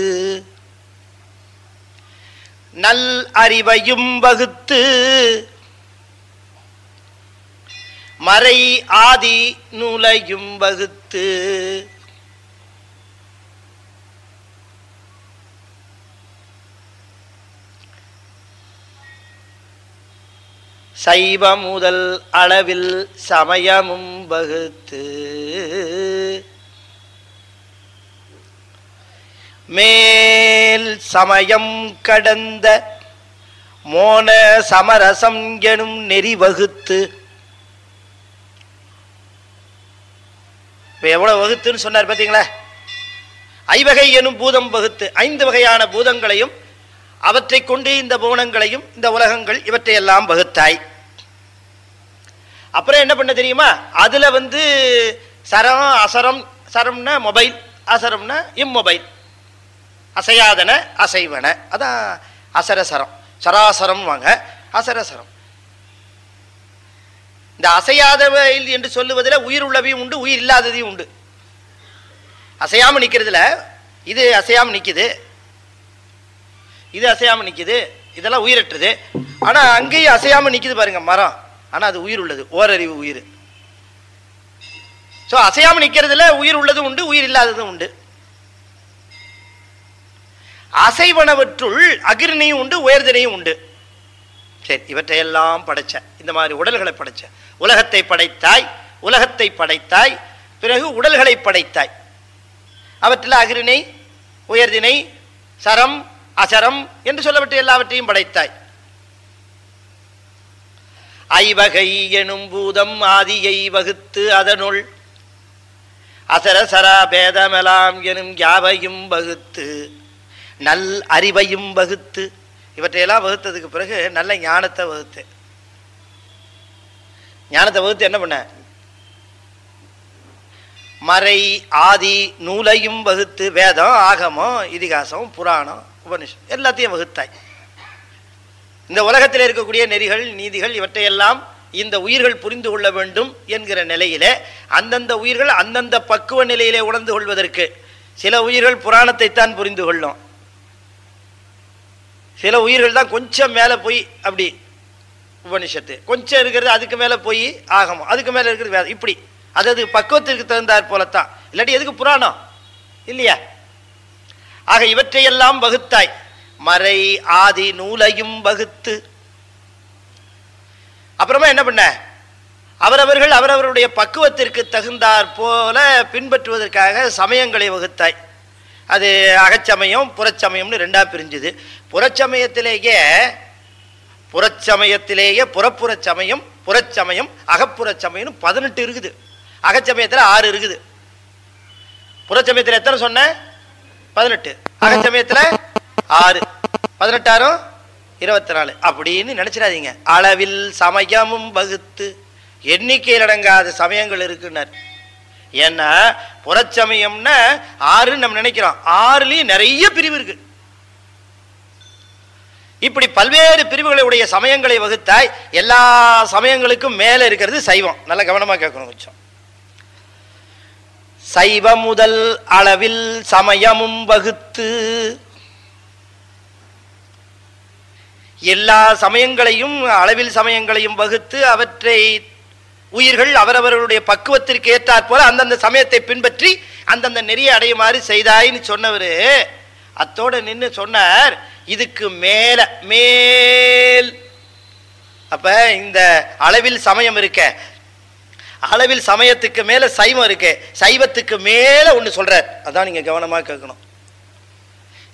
நல் அறிவையும் வகுத்து, மறை ஆதி நூலையும் வகுத்து, சைவ முதல் அளவில் சமயமும் வகுத்து, மேல் சமயம் கடந்த மோன சமரசம் எனும் நெறி வகுத்து. எவ்வளவு வகுத்துன்னு சொன்னார் பார்த்தீங்களா? ஐவகை எனும் பூதம் வகுத்து, 5 வகையான பூதங்களையும் அவற்றை கொண்டு இந்த புவனங்களையும் இந்த உலகங்கள் இவற்றையெல்லாம் வகுத்தாய். அப்புறம் என்ன பண்ண தெரியுமா? அதுல சரம் அசரம், சரம்னா மொபைல், அசரம்னா இம்மொபைல், அசையாதன அசைவன, அதான் அசரசரம். சராசரம் வாங்க அசரசரம். இந்த அசையாதவையில் என்று சொல்லுவதில் உயிர் உள்ளவையும் உண்டு, உயிர் இல்லாததையும் உண்டு. அசையாம நிக்கிறதுல இது அசையாம நிக்குது, இது அசையாம நிக்குது, இதெல்லாம் உயிரற்றுது. ஆனா அங்கேயும் அசையாம நிக்குது பாருங்க மரம், ஆனா அது உயிர் உள்ளது, ஓரறிவு உயிர். சோ அசையாம நிக்கிறதுல உயிர் உள்ளதும் உண்டு, உயிர் இல்லாததும் உண்டு. அசைவனவற்றுள் அகிர்ணியும் உண்டு, உயர்தினையும் உண்டு. சரி, இவற்றையெல்லாம் படைச்ச, இந்த மாதிரி உடல்களை படைச்ச, உலகத்தை படைத்தாய், உலகத்தை படைத்தாய், பிறகு உடல்களை படைத்தாய். அவற்றில் அகிரிணை, உயர்தினை, சரம், அசரம் என்று சொல்லப்பட்ட எல்லாவற்றையும் படைத்தாய். ஐவகை எனும் பூதம் ஆதியை வகுத்து, அதனுள் அசரசரா பேதமெலாம் எனும் யாவையும் வகுத்து, நல் அறிவையும் வகுத்து. இவற்றையெல்லாம் வகுத்ததுக்கு பிறகு நல்ல ஞானத்தை வகுத்து. ஞானத்தை வகுத்து என்ன பண்ண? மறை ஆதி நூலையும் வகுத்து, வேதம், ஆகமம், இதிகாசம், புராணம், உபனிஷம் எல்லாத்தையும் வகுத்தாய். இந்த உலகத்தில் இருக்கக்கூடிய நெறிகள், நீதிகள் இவற்றையெல்லாம் இந்த உயிர்கள் புரிந்து கொள்ள வேண்டும் என்கிற நிலையிலே அந்தந்த உயிர்கள் அந்தந்த பக்குவ நிலையிலே உணர்ந்து கொள்வதற்கு சில உயிர்கள் புராணத்தை தான் புரிந்து கொள்ளும், சில உயிர்கள் தான் கொஞ்சம் மேலே போய் அப்படி உபனிஷத்து, கொஞ்சம் இருக்கிறது அதுக்கு மேலே போய் ஆகமம், அதுக்கு மேலே இருக்கிறது வேதம், இப்படி அதாவது பக்குவத்திற்கு தகுந்தாற் போலத்தான். இல்லாட்டி எதுக்கு புராணம் இல்லையா? ஆக இவற்றையெல்லாம் வகுத்தாய். மறை ஆதி நூலையும் வகுத்து. அப்புறமா என்ன பண்ண? அவரவர்கள் அவரவருடைய பக்குவத்திற்கு தகுந்தாற் போல பின்பற்றுவதற்காக சமயங்களை வகுத்தாய். அது அகச்சமயம் புறச்சமயம்னு 2ஆ பிரிஞ்சுது. புறச்சமயத்திலேயே புறப்புற சமயம், புறச்சமயம், அகப்புற சமயம் 18 இருக்குது. அகச்சமயத்தில் 6 இருக்குது. புறச்சமயத்தில் எத்தனை சொன்ன? 18. அகச்சமயத்தில் 6, 18 24 அப்படின்னு நினைச்சிடாதீங்க. அளவில் சமயமும் வகுத்து, எண்ணிக்கையில் அடங்காத சமயங்கள் இருக்குன்னார். ஏன்னா புறச்சமயம்னா 6 நம்ம நினைக்கிறோம், 6லயும் நிறைய பிரிவு இருக்கு. இப்படி பல்வேறு பிரிவுகளை உடைய சமயங்களை வகுத்தாய். எல்லா சமயங்களுக்கும் மேல இருக்கிறது சைவம். நல்ல கவனமா கேட்கணும் கொஞ்சம். சைவ முதல் அளவில் சமயமும் வகுத்து, எல்லா சமயங்களையும் அளவில் சமயங்களையும் வகுத்து அவற்றை உயிர்கள் அவரவர்களுடைய பக்குவத்திற்கு ஏற்றாற் போல அந்தந்த சமயத்தை பின்பற்றி அந்தந்த நெறியை அடையுமாறு செய்தாயின்னு சொன்னவர் அத்தோடு நின்று சொன்னார், இதுக்கு மேல மேல். அப்ப இந்த அளவில் சமயம் இருக்க, அளவில் சமயத்துக்கு மேல சைவம் இருக்கு, சைவத்துக்கு மேல ஒன்று சொல்றார். அதான் நீங்க கவனமா கேட்கணும்.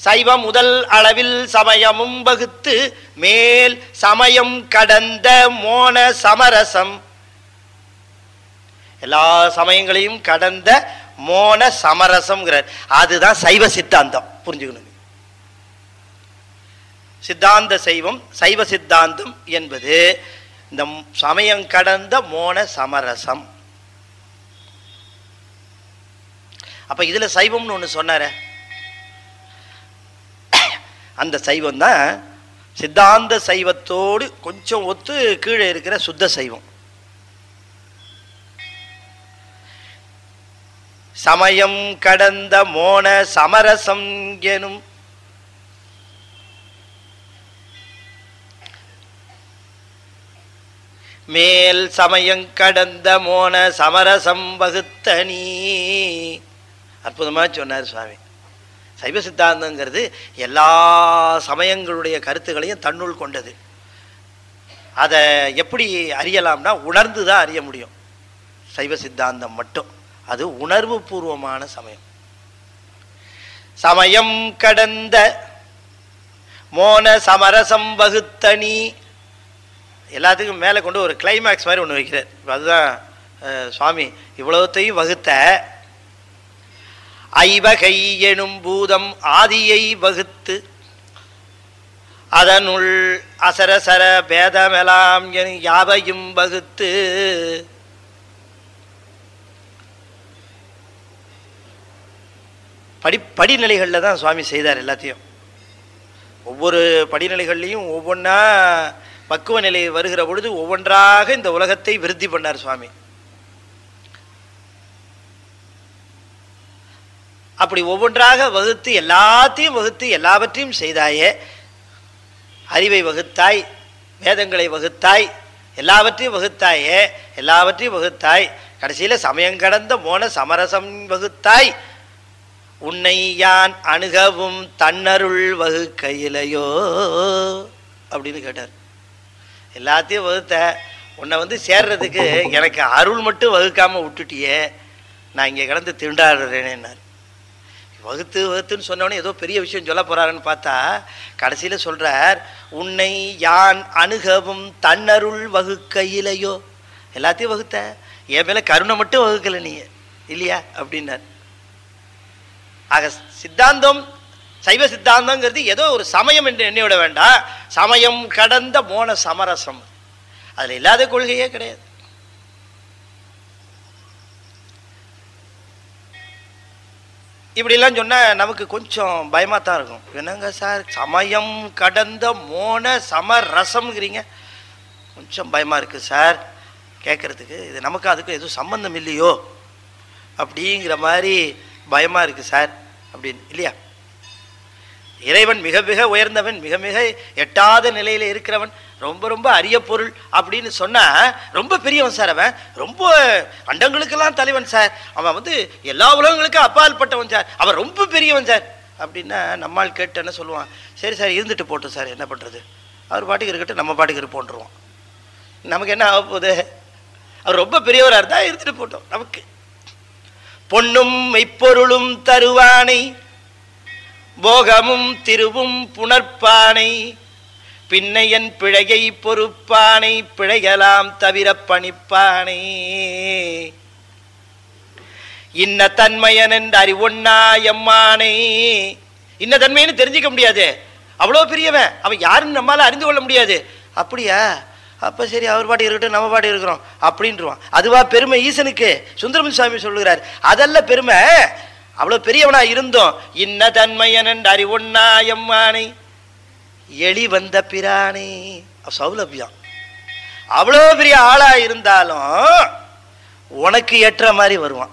சைவம் முதல் அளவில் சமயமும் வகுத்து மேல் சமயம் கடந்த மோன சமரசம். எல்லா சமயங்களையும் கடந்த மோன சமரசம்ங்கிறார். அதுதான் சைவ சித்தாந்தம். புரிஞ்சுக்கணும். சித்தாந்த சைவம், சைவ சித்தாந்தம் என்பது இந்த சமயம் கடந்த மோன சமரசம். அப்ப இதுல சைவம்னு ஒண்ணு சொன்னார, அந்த சைவம் தான் சித்தாந்த சைவத்தோடு கொஞ்சம் ஒத்து கீழே இருக்கிற சுத்த சைவம். சமயம் கடந்த மோன சமரசம் எனும் மேல் சமயம் கடந்த மோன சமரசம் வகுத்தனி. அற்புதமா சொன்னார் சுவாமி. சைவ சித்தாந்தங்கிறது எல்லா சமயங்களுடைய கருத்துக்களையும் தன்னுள் கொண்டது. அதை எப்படி அறியலாம்னா உணர்ந்து தான் அறிய முடியும். சைவ சித்தாந்தம் மட்டும் அது உணர்வு பூர்வமான சமயம். சமயம் கடந்த மோன சமரசம் வகுத்தனி. எல்லாத்துக்கும் மேலே கொண்டு ஒரு கிளைமேக்ஸ் மாதிரி ஒன்று வைக்கிறார். இப்போ அதுதான் சுவாமி இவ்வளவுத்தையும் வகுத்த ஐவகை எனும் பூதம் ஆதியை வகுத்து அதனுள் அசரசர பேதமெலாம் எனும் யாவையும் வகுத்து படிநிலைகளில் தான் சுவாமி செய்தார் எல்லாத்தையும். ஒவ்வொரு படிநிலைகள்லையும் ஒவ்வொன்றா பக்குவ நிலை வருகிற பொழுது ஒவ்வொன்றாக இந்த உலகத்தை விருத்தி பண்ணார் சுவாமி. அப்படி ஒவ்வொன்றாக வகுத்து எல்லாத்தையும் வகுத்து எல்லாவற்றையும் செய்தாயே, அறிவை வகுத்தாய், வேதங்களை வகுத்தாய், எல்லாவற்றையும் வகுத்தாயே, எல்லாவற்றையும் வகுத்தாய், கடைசியில் சமயம் கடந்த மோன சமரசம் வகுத்தாய், உன்னை யான் அணுகவும் தன்னருள் வகுக்கையிலையோ அப்படின்னு கேட்டார். எல்லாத்தையும் வகுத்த உன்னை சேர்றதுக்கு எனக்கு அருள் மட்டும் வகுக்காம விட்டுட்டியே, நான் இங்கே கிடந்து திண்டாடுறேனேன்னார். வகுத்துன்னு சொன்னோடனே ஏதோ பெரிய விஷயம் சொல்ல போறாருன்னு பார்த்தா கடைசியில் சொல்றார், உன்னை யான் அணுகவும் தன்னருள் வகுக்கையிலையோ. எல்லாத்தையும் வகுத்த, என் மேல கருணை மட்டும் வகுக்கல நீ இல்லையா அப்படின்னார். ஆக சித்தாந்தம், சைவ சித்தாந்தங்கிறது ஏதோ ஒரு சமயம் என்று எண்ணி விட வேண்டாம். சமயம் கடந்த மோன சமரசம், அதுல இல்லாத கொள்கையே கிடையாது. இப்படிலாம் சொன்னா நமக்கு கொஞ்சம் பயமா தான் இருக்கும். என்னங்க சார் சமயம் கடந்த மோன சமரசம்ங்கிறீங்க, கொஞ்சம் பயமா இருக்கு சார் கேட்கறதுக்கு. இது நமக்கு அதுக்கு எதுவும் சம்பந்தம் இல்லையோ அப்படிங்கிற மாதிரி பயமா இருக்கு சார் அப்படின்னு இல்லையா? இறைவன் மிக மிக உயர்ந்தவன், மிக மிக எட்டாத நிலையில இருக்கிறவன், ரொம்ப ரொம்ப அரிய பொருள் அப்படின்னு சொன்னா ரொம்ப பெரியவன் சார், அவன் ரொம்ப அண்டங்களுக்கெல்லாம் தலைவன் சார், அவன் எல்லா உலகங்களுக்கும் அப்பால் பட்டவன் சார், அவன் ரொம்ப பெரியவன் சார் அப்படின்னா நம்மால் கேட்டு என்ன சொல்லுவான், சரி சார் இருந்துட்டு போட்டோம் சார், என்ன பண்றது, அவர் பாட்டுக்கு இருக்கட்டும், நம்ம பாட்டுக்கு இருப்போன்றுவோம். நமக்கு என்ன ஆக போகுது, அவர் ரொம்ப பெரியவராக இருந்தா இருந்துட்டு போட்டோம். நமக்கு பொன்னும் மெய்ப்பொருளும் தருவானை, போகமும் திருவும் புணர்ப்பானை, பின்னையன் பிழையை பொறுப்பானை, பிழையலாம் தவிர பணிப்பானை, இன்ன தன்மையன் என்று அறிவொன்னா எம்மானை. இன்ன தன்மைன்னு தெரிஞ்சிக்க முடியாது, அவ்வளோ பெரியவன், அவன் யாருன்னு நம்மளால அறிந்து கொள்ள முடியாது. அப்படியா, அப்ப சரி அவர் பாட்டி இருக்கட்டும், நம்ம பாட்டி இருக்கிறோம் அப்படின்றான். அதுவா பெருமை ஈசனுக்கு? சுந்தரமன் சுவாமி சொல்லுகிறார், அதல்ல பெருமை, அவ்வளவு பெரியவனா இருந்தோம். இன்ன தன்மையன் என்று அறிவொன்னா எம்மானை, எளி வந்த பிரானே, சௌலபியம். அவ்வளோ பெரிய ஆளா இருந்தாலும் உனக்கு ஏற்ற மாதிரி வருவான்.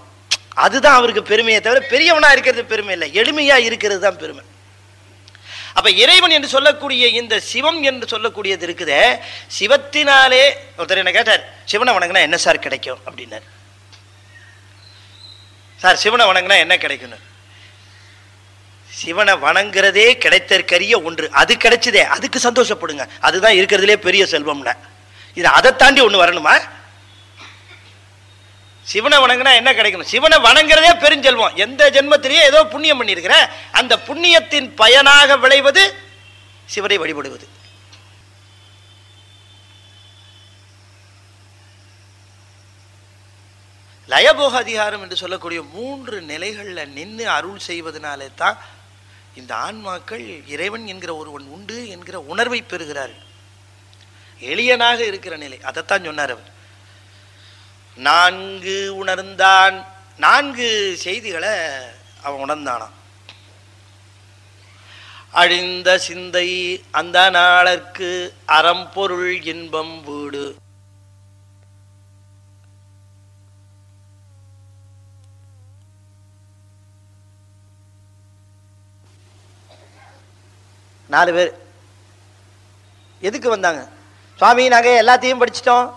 அதுதான் அவருக்கு பெருமையை தவிர பெரியவனா இருக்கிறது பெருமை இல்லை, எளிமையா இருக்கிறது தான் பெருமை. அப்ப இறைவன் என்று சொல்லக்கூடிய இந்த சிவம் என்று சொல்லக்கூடியது இருக்குதே, சிவத்தினாலே ஒருத்தர் என்ன கேட்டார், சிவனை வணங்கினா என்ன சார் கிடைக்கும் அப்படின்னார். சார் சிவனை வணங்கினா என்ன கிடைக்கும்? சிவனை வணங்குறதே கிடைத்தற்கரிய ஒன்று, அது கிடைச்சதே, அதுக்கு சந்தோஷப்படுங்க, அதுதான் இருக்கிறதுலே பெரிய செல்வம்னா. இது அதை தாண்டி ஒன்று வரணுமா? சிவனை வணங்கினா என்ன கிடைக்கணும்? சிவனை வணங்குறதே பெருஞ்செல்வம். எந்த ஜென்மத்திலேயே ஏதோ புண்ணியம் பண்ணியிருக்கிற அந்த புண்ணியத்தின் பயனாக விளைவது சிவனை வழிபடுவது. லயபோக அதிகாரம் என்று சொல்லக்கூடிய 3 நிலைகளில் நின்று அருள் செய்வதனாலே தான் இந்த ஆன்மாக்கள் இறைவன் என்கிற ஒருவன் உண்டு என்கிற உணர்வை பெறுகிறார்கள். எளியனாக இருக்கிற நிலை, அதைத்தான் சொன்னார் அவர். 4 உணர்ந்தான், 4 செய்திகளை அவன் உணர்ந்தானான். அழிந்த சிந்தை அந்த நாளற்கு அறம்பொருள் இன்பம் வீடு. நாலு பேர் எதுக்கு வந்தாங்க? சுவாமி, நாங்கள் எல்லாத்தையும் படிச்சிட்டோம்,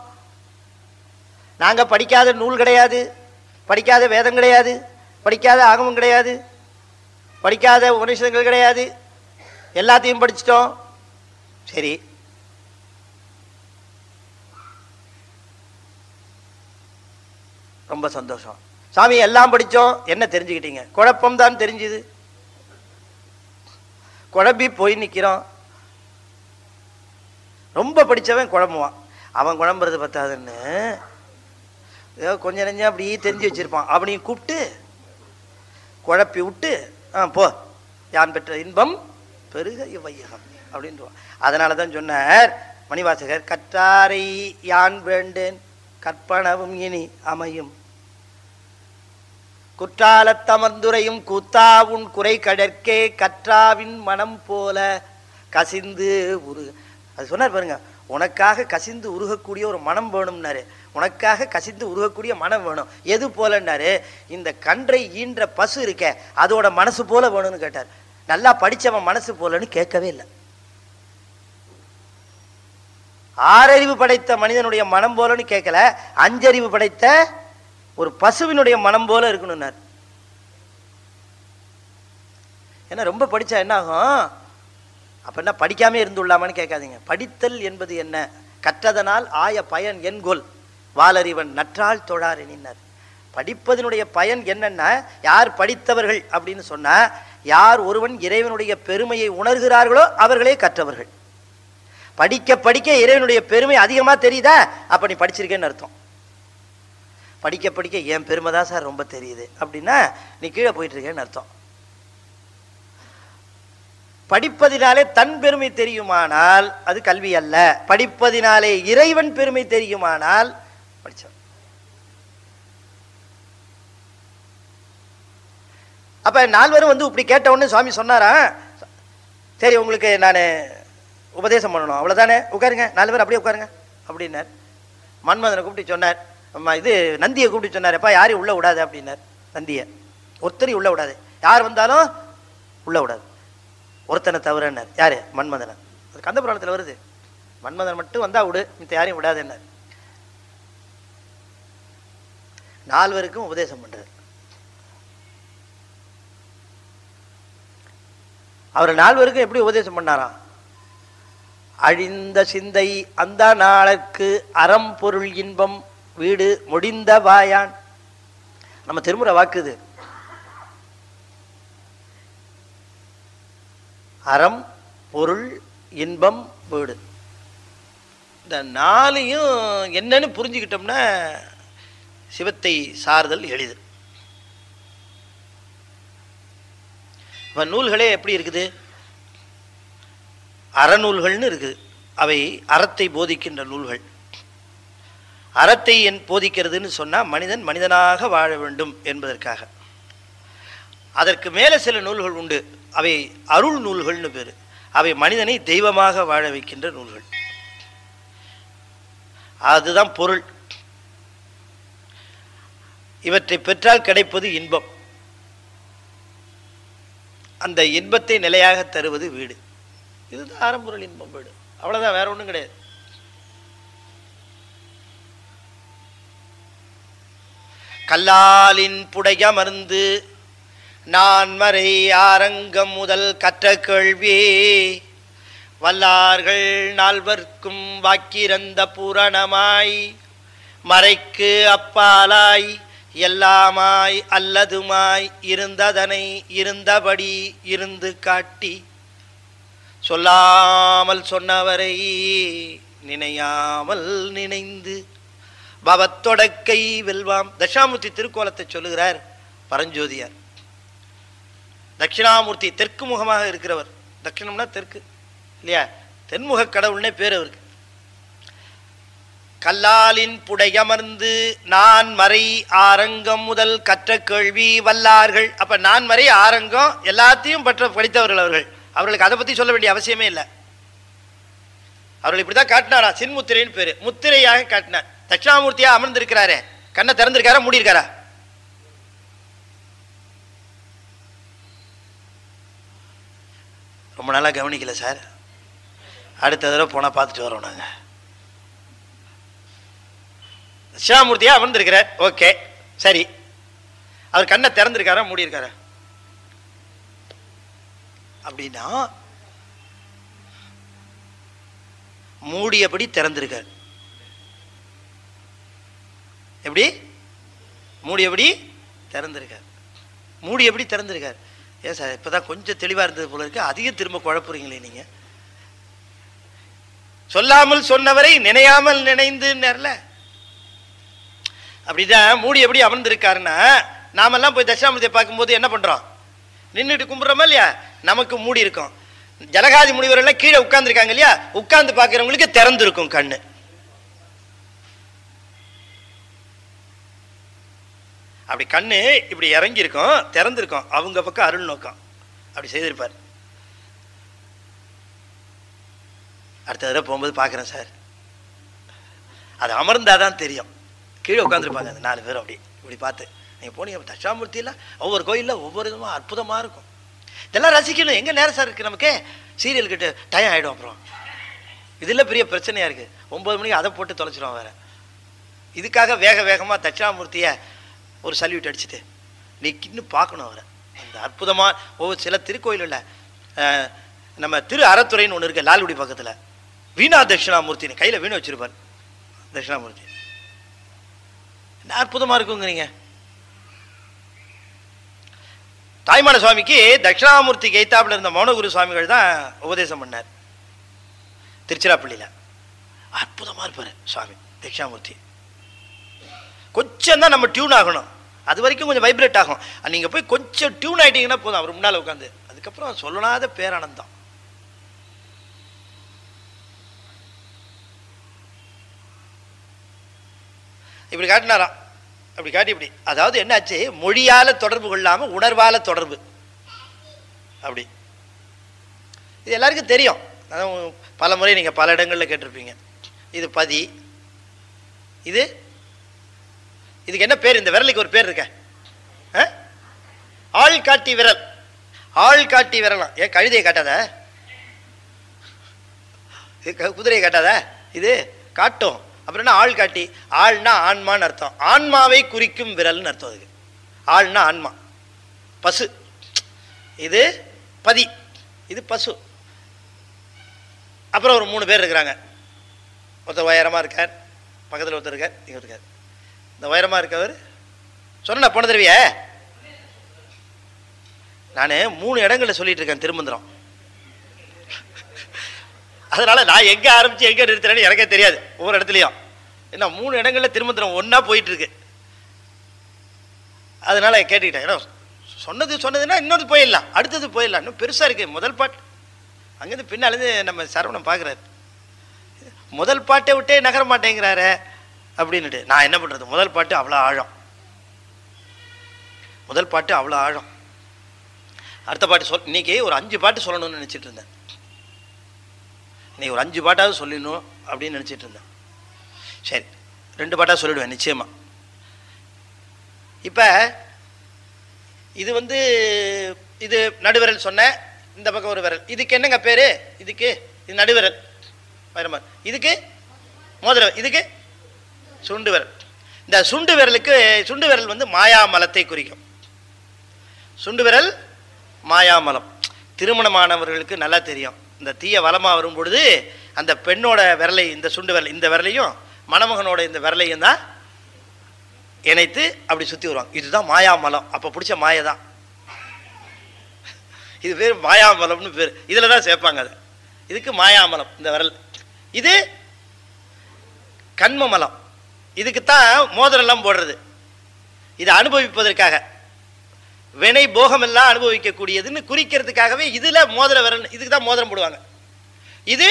நாங்கள் படிக்காத நூல் கிடையாது, படிக்காத வேதம் கிடையாது, படிக்காத ஆகமம் கிடையாது, படிக்காத உபநிஷதங்கள் கிடையாது, எல்லாத்தையும் படிச்சிட்டோம். சரி, ரொம்ப சந்தோஷம். சாமி எல்லாம் படித்தோம், என்ன தெரிஞ்சுக்கிட்டீங்க? குழப்பம் தான் தெரிஞ்சுது, குழம்பி போய் நிற்கிறோம். ரொம்ப படித்தவன் குழம்புவான், அவன் குழம்புறது பத்தாதுன்னு ஏதோ கொஞ்சம் நெஞ்சம் அப்படி தெரிஞ்சு வச்சிருப்பான், அவனையும் கூப்பிட்டு குழப்பி விட்டு போ, யான் பெற்ற இன்பம் பெருக இவ்வையகம் அப்படின்றான். அதனால தான் சொன்னார் மணிவாசகர், கற்றாரை யான் வேண்டேன் கற்பனவும் இனி அமையும், குற்றாலத்தமர்ந்துரையும் கூத்தாவுன் குறை கடற்கே கற்றாவின் மனம் போல கசிந்து உருக. அது சொன்னார் பாருங்க, உனக்காக கசிந்து உருகக்கூடிய ஒரு மனம் வேணும்னாரு, உனக்காக கசிந்து உருகக்கூடிய மனம் வேணும். எது போலன்னாரு, இந்த கன்றை ஈன்ற பசு இருக்க அதோட மனசு போல வேணும்னு கேட்டார். நல்லா படிச்சவன் மனசு போலன்னு கேட்கவே இல்லை. 6 அறிவு படைத்த மனிதனுடைய மனம் போலன்னு கேட்கல, 5 அறிவு படைத்த ஒரு பசுவினுடைய மனம் போல இருக்கணும்னார். ஏன்னா ரொம்ப படிச்சா என்ன ஆகும்? அப்ப என்ன படிக்காம இருந்துள்ளாமான்னு கேட்காதீங்க. படித்தல் என்பது என்ன? கற்றதனால் ஆய பயன் என்கொல் வாலறிவன் நற்றால் தொழார் எனினார். படிப்பதனுடைய பயன் என்னன்னா, யார் படித்தவர்கள் அப்படின்னு சொன்னா, யார் ஒருவன் இறைவனுடைய பெருமையை உணர்கிறார்களோ அவர்களே கற்றவர்கள். படிக்க படிக்க இறைவனுடைய பெருமை அதிகமா தெரியுதா, அப்ப நீ படிச்சிருக்கேன்னு அர்த்தம். படிக்க படிக்க என் பெருமை தான் சார் ரொம்ப தெரியுது அப்படின்னா நீ கீழே போயிட்டு இருக்கேன்னு அர்த்தம். படிப்பதினாலே தன் பெருமை தெரியுமானால் அது கல்வி அல்ல, படிப்பதினாலே இறைவன் பெருமை தெரியுமானால் படிச்சவன். அப்ப 4 பேரும் வந்து இப்படி கேட்ட உடனே சுவாமி சொன்னாரா, சரி உங்களுக்கு நான் உபதேசம் பண்ணணும், அவ்வளவுதானே, உட்காருங்க 4 பேர் அப்படியே உட்காருங்க அப்படின்னார். மன்மதனை கூப்பிட்டு சொன்னார், இது நந்தியை கூப்பிட்டு சொன்னார், எப்பா யாரையும் உள்ள விடாது அப்படின்னார். நந்தியை ஒருத்தரையும் உள்ள விடாது, யார் வந்தாலும் உள்ள விடாது, ஒருத்தனை தவிரன்னார். யாரு? மன்மதனை. அது கந்த புராணத்தில் வருது, மன்மதன் மட்டும் வந்தா விடு, மித்த யாரையும் விடாதுன்னார். 4 பேருக்கும் உபதேசம் பண்றார். அவர் 4 பேருக்கும் எப்படி உபதேசம் பண்ணாராம்? அழிந்த சிந்தை அந்த நாளுக்கு அறம் பொருள் இன்பம் வீடு முடிந்த வாயான். நம்ம திருமுறை வாக்குது, அறம் பொருள் இன்பம் வீடு. இந்த 4ஐயும் என்னன்னு புரிஞ்சுக்கிட்டோம்னா சிவத்தை சார்தல் எளிது. இப்போ நூல்களே எப்படி இருக்குது? அறநூல்கள்னு இருக்குது, அவை அறத்தை போதிக்கின்ற நூல்கள். அறத்தை போதிக்கிறதுன்னு சொன்னால் மனிதன் மனிதனாக வாழ வேண்டும் என்பதற்காக. அதற்கு மேலே சில நூல்கள் உண்டு, அவை அருள் நூல்கள்னு பேர். அவை மனிதனை தெய்வமாக வாழ வைக்கின்ற நூல்கள். அதுதான் பொருள். இவற்றை பெற்றால் கிடைப்பது இன்பம், அந்த இன்பத்தை நிலையாக தருவது வீடு. இதுதான் ஆரம்பொருள் இன்பம் வீடு. அவ்வளோதான், வேற ஒன்றும் கிடையாது. கல்லாலின் புடையமர்ந்து நான்மறை ஆரங்கம் முதல் கற்ற கேள்வி வல்லார்கள் நால்வர்க்கும் வாக்கிறந்த பூரணமாய் மறைக்கு அப்பாலாய் எல்லாமாய் அல்லதுமாய் இருந்ததனை இருந்தபடி இருந்து காட்டி சொல்லாமல் சொன்னவரை நினையாமல் நினைந்து பவத்தொடக்கை வெல்வாம். தட்சிணாமூர்த்தி திருக்கோலத்தை சொல்லுகிறார் பரஞ்சோதியார். தட்சிணாமூர்த்தி தெற்கு முகமாக இருக்கிறவர். தட்சிணம்னா தெற்கு இல்லையா, தென்முக கடவுள்னே பேர் அவருக்கு. கல்லாலின் புடையமர்ந்து நான் மறை ஆரங்கம் முதல் கற்ற கேள்வி வல்லார்கள். அப்ப நான் மறை ஆரங்கம் எல்லாத்தையும் படித்தவர்கள் அவர்கள். அவர்களுக்கு அதை பத்தி சொல்ல வேண்டிய அவசியமே இல்லை. அவர்கள் இப்படிதான் காட்டினாரா, சின்முத்திரைன்னு பேரு, முத்திரையாக காட்டினார். தட்சிணாமூர்த்தியா அமர்ந்திருக்கிறாரே, கண்ணை திறந்திருக்காரா மூடி இருக்காரா? ரொம்ப நாளா கவனிக்கல சார், அடுத்த தடவை போனா பார்த்துட்டு வரோம் நாங்க. தட்சிணாமூர்த்தியா அமர்ந்திருக்கிறார், ஓகே சரி. அவர் கண்ணை திறந்திருக்காரா மூடி இருக்காரா? அப்படின்னா மூடியபடி திறந்திருக்கார். எப்படி மூடியபடி திறந்திருக்கார்? மூடியபடி திறந்திருக்கார். ஏன் சார் இப்பதான் கொஞ்சம் தெளிவா இருந்தது போல இருக்கு, அதிகம் திரும்ப குழப்புறீங்களே நீங்க. சொல்லாமல் சொன்னவரை நினையாமல் நினைந்து நேரல. அப்படிதான் மூடியபடி அமர்ந்திருக்காருன்னா நாமெல்லாம் போய் தட்சிணாமூர்த்தியை பார்க்கும்போது என்ன பண்றோம்? நின்றுட்டு கும்பிட்றோமா இல்லையா? நமக்கு மூடி இருக்கும். ஜலகாதி முனிவர்கள் கீழே உட்கார்ந்து இருக்காங்க இல்லையா, உட்கார்ந்து பார்க்கிறவங்களுக்கு திறந்திருக்கும் கண்ணு. அப்படி கண்ணு இப்படி இறங்கி இருக்கும், திறந்திருக்கும். அவங்க பக்கம் அருள் நோக்கம் அப்படி செய்திருப்பார். அடுத்த தடவை போகும்போது பார்க்குறேன் சார், அது அமர்ந்தாதான் தெரியும். கீழே உட்காந்துருப்பாங்க அந்த 4 பேரும் அப்படி இப்படி பார்த்து. நீங்கள் போனீங்க தட்சிணாமூர்த்தியில் ஒவ்வொரு கோயிலில் ஒவ்வொரு விதமாக அற்புதமாக இருக்கும். இதெல்லாம் ரசிக்கணும். எங்கே நேரம் சார் இருக்குது நமக்கு? சீரியல் கிட்ட டைம் ஆகிடும். அப்புறம் இதில் பெரிய பிரச்சனையாக இருக்குது. 9 மணிக்கு அதை போட்டு தொலைச்சிடும் வேறு. இதுக்காக வேக வேகமாக தட்சிணாமூர்த்தியை ஒரு சல்யூட் அடிச்சுட்டு நீ இன்னும் பார்க்கணும் அவரை. அந்த அற்புதமாக ஒவ்வொரு சில திருக்கோயிலில் நம்ம திரு அறத்துறைன்னு ஒன்று இருக்கு லால்குடி பக்கத்தில், வீணா தட்சிணாமூர்த்தின்னு கையில் வீணை வச்சிருப்பார். தட்சிணாமூர்த்தி என்ன அற்புதமாக இருக்குங்கிறீங்க. தாய்மான சுவாமிக்கு தட்சிணாமூர்த்திக்கு எய்த்தாப்பில் இருந்த மௌனகுரு சுவாமிகள் தான் உபதேசம் பண்ணார் திருச்சிராப்பள்ளியில். அற்புதமாக இருப்பார் சுவாமி தட்சிணாமூர்த்தி. கொஞ்சம் தான் நம்ம டியூன் ஆகணும், அது வரைக்கும் கொஞ்சம் வைப்ரேட் ஆகும். நீங்கள் போய் கொஞ்சம் டியூன் ஆகிட்டீங்கன்னா போதும் அவர் முன்னால் உட்காந்து. அதுக்கப்புறம் சொல்லனாத பேரானந்தம். இப்படி காட்டினாராம். அப்படி காட்டி இப்படி, அதாவது என்னாச்சு, மொழியால தொடர்பு கொள்ளாம உணர்வால தொடர்பு. அப்படி இது எல்லாருக்கும் தெரியும். அதான் பல முறை நீங்க பல இடங்கள்ல கேட்டிருப்பீங்க. இது பதி. இது இதுக்கு என்ன பேர்? இந்த விரலுக்கு ஒரு பேர் இருக்க, ஆள் காட்டி விரல். ஆள் காட்டி விரலாம். ஏன் கழுதையை காட்டாத, குதிரையை காட்டாத, இது காட்டும். அப்புறம் என்ன ஆள் காட்டி? ஆள்னா ஆன்மான்னு அர்த்தம். ஆன்மாவை குறிக்கும் விரல்னு அர்த்தம். அதுக்கு ஆள்னா ஆன்மா, பசு. இது பதி, இது பசு. அப்புறம் ஒரு 3 பேர் இருக்கிறாங்க. ஒருத்தர் உயரமாக இருக்கார், பக்கத்தில் ஒருத்தர் இருக்கார், இங்கே இருக்கார். இந்த உயரமாக இருக்கவர் சொன்ன போன தடவைய நான் 3 இடங்களில் சொல்லிட்டு இருக்கேன் திருமந்திரம். அதனால நான் எங்கே ஆரம்பிச்சு எங்கே நிறுத்துறேன்னு எனக்கே தெரியாது ஒவ்வொரு இடத்துலையும். ஏன்னா 3 இடங்களில் திருமந்திரம் ஒன்றா போயிட்டு இருக்கு. அதனால கேட்டுக்கிட்டேன். ஏன்னா சொன்னதுன்னா இன்னொரு போயிடலாம், அடுத்தது போயிடலாம். இன்னும் பெருசாக இருக்குது. முதல் பாட்டு அங்கேருந்து பின்னாலேருந்து நம்ம சரவணம் பார்க்குறாரு, முதல் பாட்டை விட்டே நகர மாட்டேங்கிறாரு அப்படின்னுட்டு. நான் என்ன பண்ணுறது? முதல் பாட்டு அவ்வளோ ஆழம், முதல் பாட்டு அவ்வளோ ஆழம். அடுத்த பாட்டு இன்னைக்கு ஒரு 5 பாட்டு சொல்லணும்னு நினச்சிட்டு இருந்தேன். இன்னைக்கு ஒரு 5 பாட்டாவது சொல்லணும் அப்படின்னு நினச்சிட்டு இருந்தேன். சரி, 2 பாட்டாக சொல்லிடுவேன் நிச்சயமாக. இப்போ இது இது நடுவிரல் சொன்னேன், இந்த பக்கம் ஒரு விரல். இதுக்கு என்னங்க பேரு? இதுக்கு இது நடுவிரல். இதுக்கு மோதிர, இதுக்கு சுண்டு விரல். இந்த சுண்டு விரலுக்கு, சுண்டு விரல் வந்து மாயாமலத்தை குறிக்கும். சுண்டு விரல் மாயாமலம். திருமணமானவர்களுக்கு நல்லா தெரியும். இந்த தீய வலமாக வரும் பொழுது அந்த பெண்ணோட விரலை, இந்த சுண்டு விரல், இந்த விரலையும் மணமகனோட இந்த விரலையும் தான் இணைத்து அப்படி சுற்றி வருவாங்க. இதுதான் மாயாமலம். அப்போ பிடிச்ச மாயை தான் இது. பேர் மாயாமலம்னு பேர். இதில் தான் சேர்ப்பாங்க அது. இதுக்கு மாயாமலம் இந்த விரல். இது கண்மமலம். இதுக்குத்தான் மோதிரெல்லாம் போடுறது. இதை அனுபவிப்பதற்காக, வினை போகம் எல்லாம் அனுபவிக்கக்கூடியதுன்னு குறிக்கிறதுக்காகவே இதில் மோதிர விரல், இதுக்கு தான் மோதிரம் போடுவாங்க. இது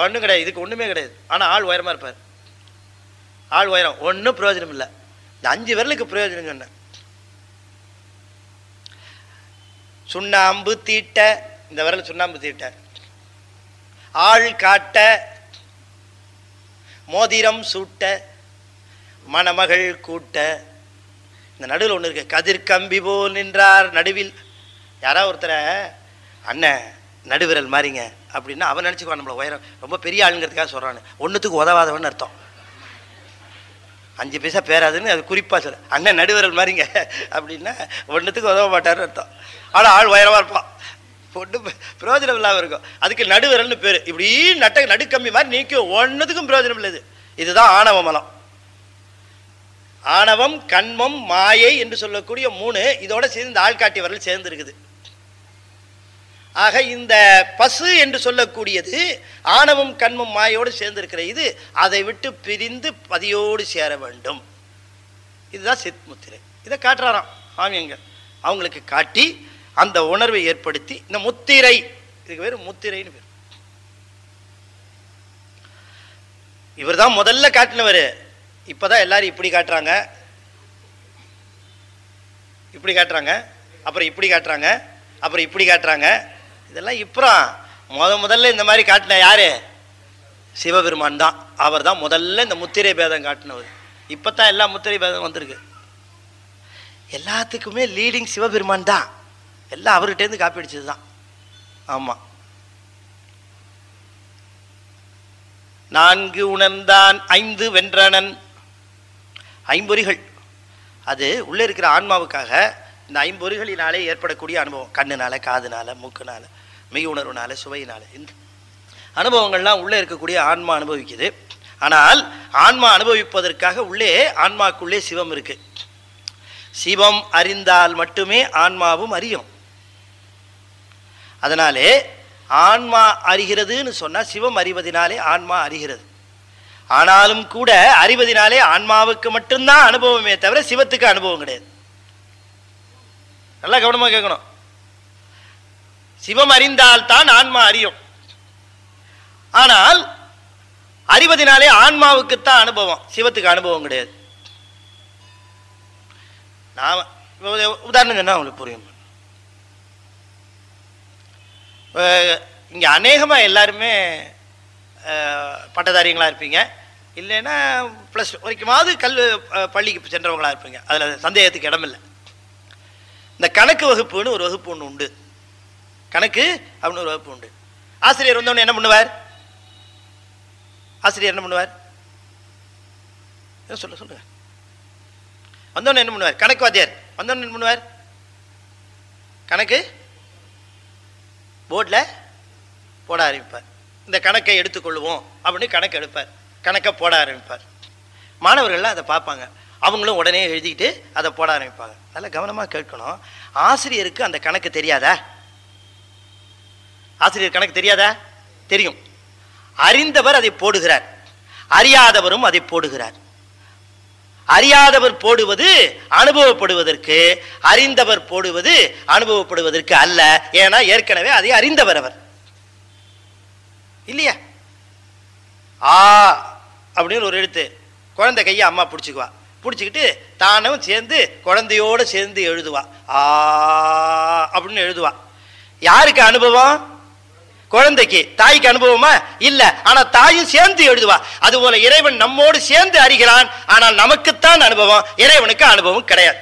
ஒன்றும் கிடையாது, இதுக்கு ஒன்றுமே கிடையாது. ஆனால் ஆள் உயரமாக இருப்பார். ஆள் உயரம், ஒன்றும் பிரயோஜனம் இல்லை. இந்த 5 விரலுக்கு பிரயோஜனம் சொன்னேன். சுண்ணாம்பு தீட்ட, இந்த விரல் சுண்ணாம்பு தீட்ட, ஆள் காட்ட, மோதிரம் சூட்ட, மணமகள் கூட்ட. இந்த நடுவில் ஒன்று இருக்கு. கதிர் கம்பி போல் நின்றார் நடுவில். யாராவது ஒருத்தரை அண்ணன் நடுவிரல் மாறிங்க அப்படின்னா அவன் நினச்சிக்குவான் நம்மளை உயரம் ரொம்ப பெரிய ஆளுங்கிறதுக்காக சொல்கிறான்னு. ஒன்றுத்துக்கு உதவாதவன்னு அர்த்தம். 5 பைசா பேராதுன்னு அது குறிப்பாக சொல்ல. அண்ணன் நடுவிரல் மாறிங்க அப்படின்னா ஒன்றுத்துக்கு உதவ மாட்டார்னு அர்த்தம். ஆனால் ஆள் உயரமாக இருப்பான், ஒன்றும் பிரயோஜனம் இல்லாமல் இருக்கும். அதுக்கு நடுவிரல்னு பேர். இப்படி நடுக்கம்பி மாதிரி நீக்கும், ஒன்றுத்துக்கும் பிரயோஜனம் இல்லை. இதுதான் ஆணவ மலம். ஆணவம், கண்மம், மாயை என்று சொல்லக்கூடிய 3 இதோட சேர்ந்து இந்த ஆள்காட்டி விரல் சேர்ந்து இருக்குது. ஆக இந்த பசு என்று சொல்லக்கூடியது ஆணவம், கண்மம், மாயோடு சேர்ந்து இருக்கிற இது அதை விட்டு பிரிந்து பதியோடு சேர வேண்டும். இதுதான் சித் முத்திரை. இதை காட்டுறாராம் ஆமியங்க. அவங்களுக்கு காட்டி அந்த உணர்வை ஏற்படுத்தி இந்த முத்திரை, இதுக்கு பேர் முத்திரைன்னு பேர். இவர் தான் முதல்ல காட்டினவர். இப்போதான் எல்லாரும் இப்படி காட்டுறாங்க, இப்படி காட்டுறாங்க, அப்புறம் இப்படி காட்டுறாங்க, அப்புறம் இப்படி காட்டுறாங்க. இதெல்லாம் இப்போ முதல்ல இந்த மாதிரி காட்டின யாரு? சிவபெருமான் தான். அவர் தான் முதல்ல இந்த முத்திரை பேதம் காட்டினவர். இப்போ தான் எல்லா முத்திரை பேதம் வந்திருக்கு. எல்லாத்துக்குமே லீடிங் சிவபெருமான் தான். எல்லாம் அவர்கிட்டேருந்து காப்பி அடிச்சது தான். ஆமாம். 4 உணர்ந்தான் 5 வென்றனன். 5 பொறிகள் அது உள்ளே இருக்கிற ஆன்மாவுக்காக. இந்த 5 பொறிகளினாலே ஏற்படக்கூடிய அனுபவம், கண்ணுனால, காதுனால, மூக்குனால, மெய் உணர்வுனால, சுவையினால, இந்த அனுபவங்கள்லாம் உள்ளே இருக்கக்கூடிய ஆன்மா அனுபவிக்குது. ஆனால் ஆன்மா அனுபவிப்பதற்காக உள்ளே, ஆன்மாக்குள்ளே சிவம் இருக்கு. சிவம் அறிந்தால் மட்டுமே ஆன்மாவும் அறியும். அதனாலே ஆன்மா அறிகிறதுன்னு சொன்னால் சிவம் அறிவதினாலே ஆன்மா அறிகிறது. ஆனாலும் கூட அறிவதினாலே ஆன்மாவுக்கு மட்டும்தான் அனுபவமே தவிர சிவத்துக்கு அனுபவம் கிடையாது. நல்லா கவனமாக கேட்கணும். சிவம் அறிந்தால்தான் ஆன்மா அறியும். ஆனால் அறிவதினாலே ஆன்மாவுக்குத்தான் அனுபவம், சிவத்துக்கு அனுபவம் கிடையாது. நான் உதாரணம் சொன்னால் உங்களுக்கு புரியும். இங்கே அநேகமாக எல்லாருமே பட்டதாரிகளாக இருப்பீங்க, இல்லைன்னா ப்ளஸ் வரைக்குமாவது பள்ளிக்கு சென்றவங்களாக இருப்பீங்க. அதில் சந்தேகத்துக்கு இடமில்லை. இந்த கணக்கு வகுப்புன்னு ஒரு வகுப்பு ஒன்று உண்டு. கணக்கு அப்படின்னு ஒரு வகுப்பு உண்டு. ஆசிரியர் வந்தோடனே என்ன பண்ணுவார்? ஆசிரியர் என்ன பண்ணுவார்? சொல்லுங்க. வந்தோடனே என்ன பண்ணுவார்? கணக்கு வாத்தியார் வந்தோடனே என்ன பண்ணுவார்? கணக்கு போர்டில் போட ஆரம்பிப்பார். இந்த கணக்கை எடுத்துக்கொள்வோம் அப்படின்னு கணக்கு எடுப்பார், கணக்கை போட ஆரம்பிப்பார். மாணவர்கள்லாம் அதை பார்ப்பாங்க, அவங்களும் உடனே எழுதிக்கிட்டு அதை போட ஆரம்பிப்பாங்க. நல்லா கவனமாக கேட்கணும். ஆசிரியருக்கு அந்த கணக்கு தெரியாதா? ஆசிரியர் கணக்கு தெரியாதா? தெரியும். அறிந்தவர் அதை போடுகிறார், அறியாதவரும் அதை போடுகிறார். அறியாதவர் போடுவது அனுபவப்படுவதற்கு, அறிந்தவர் போடுவது அனுபவப்படுவதற்கு அல்ல. ஏன்னா ஏற்கனவே அதை அறிந்தவர் அவர் இல்லையா? ஆ அப்படின்னு ஒரு எழுத்து, குழந்தை கையை அம்மா பிடிச்சிக்குவா, பிடிச்சிக்கிட்டு தானும் சேர்ந்து குழந்தையோடு சேர்ந்து எழுதுவா. ஆ அப்படின்னு எழுதுவா. யாருக்கு அனுபவம்? குழந்தைக்கு. தாய்க்கு அனுபவமா? இல்ல. ஆனா தாயும் சேர்ந்து எழுதுவா. அதுபோல இறைவன் நம்மோடு சேர்ந்து அறிகிறான், ஆனால் நமக்குத்தான் அனுபவம், இறைவனுக்கு அனுபவம் கிடையாது.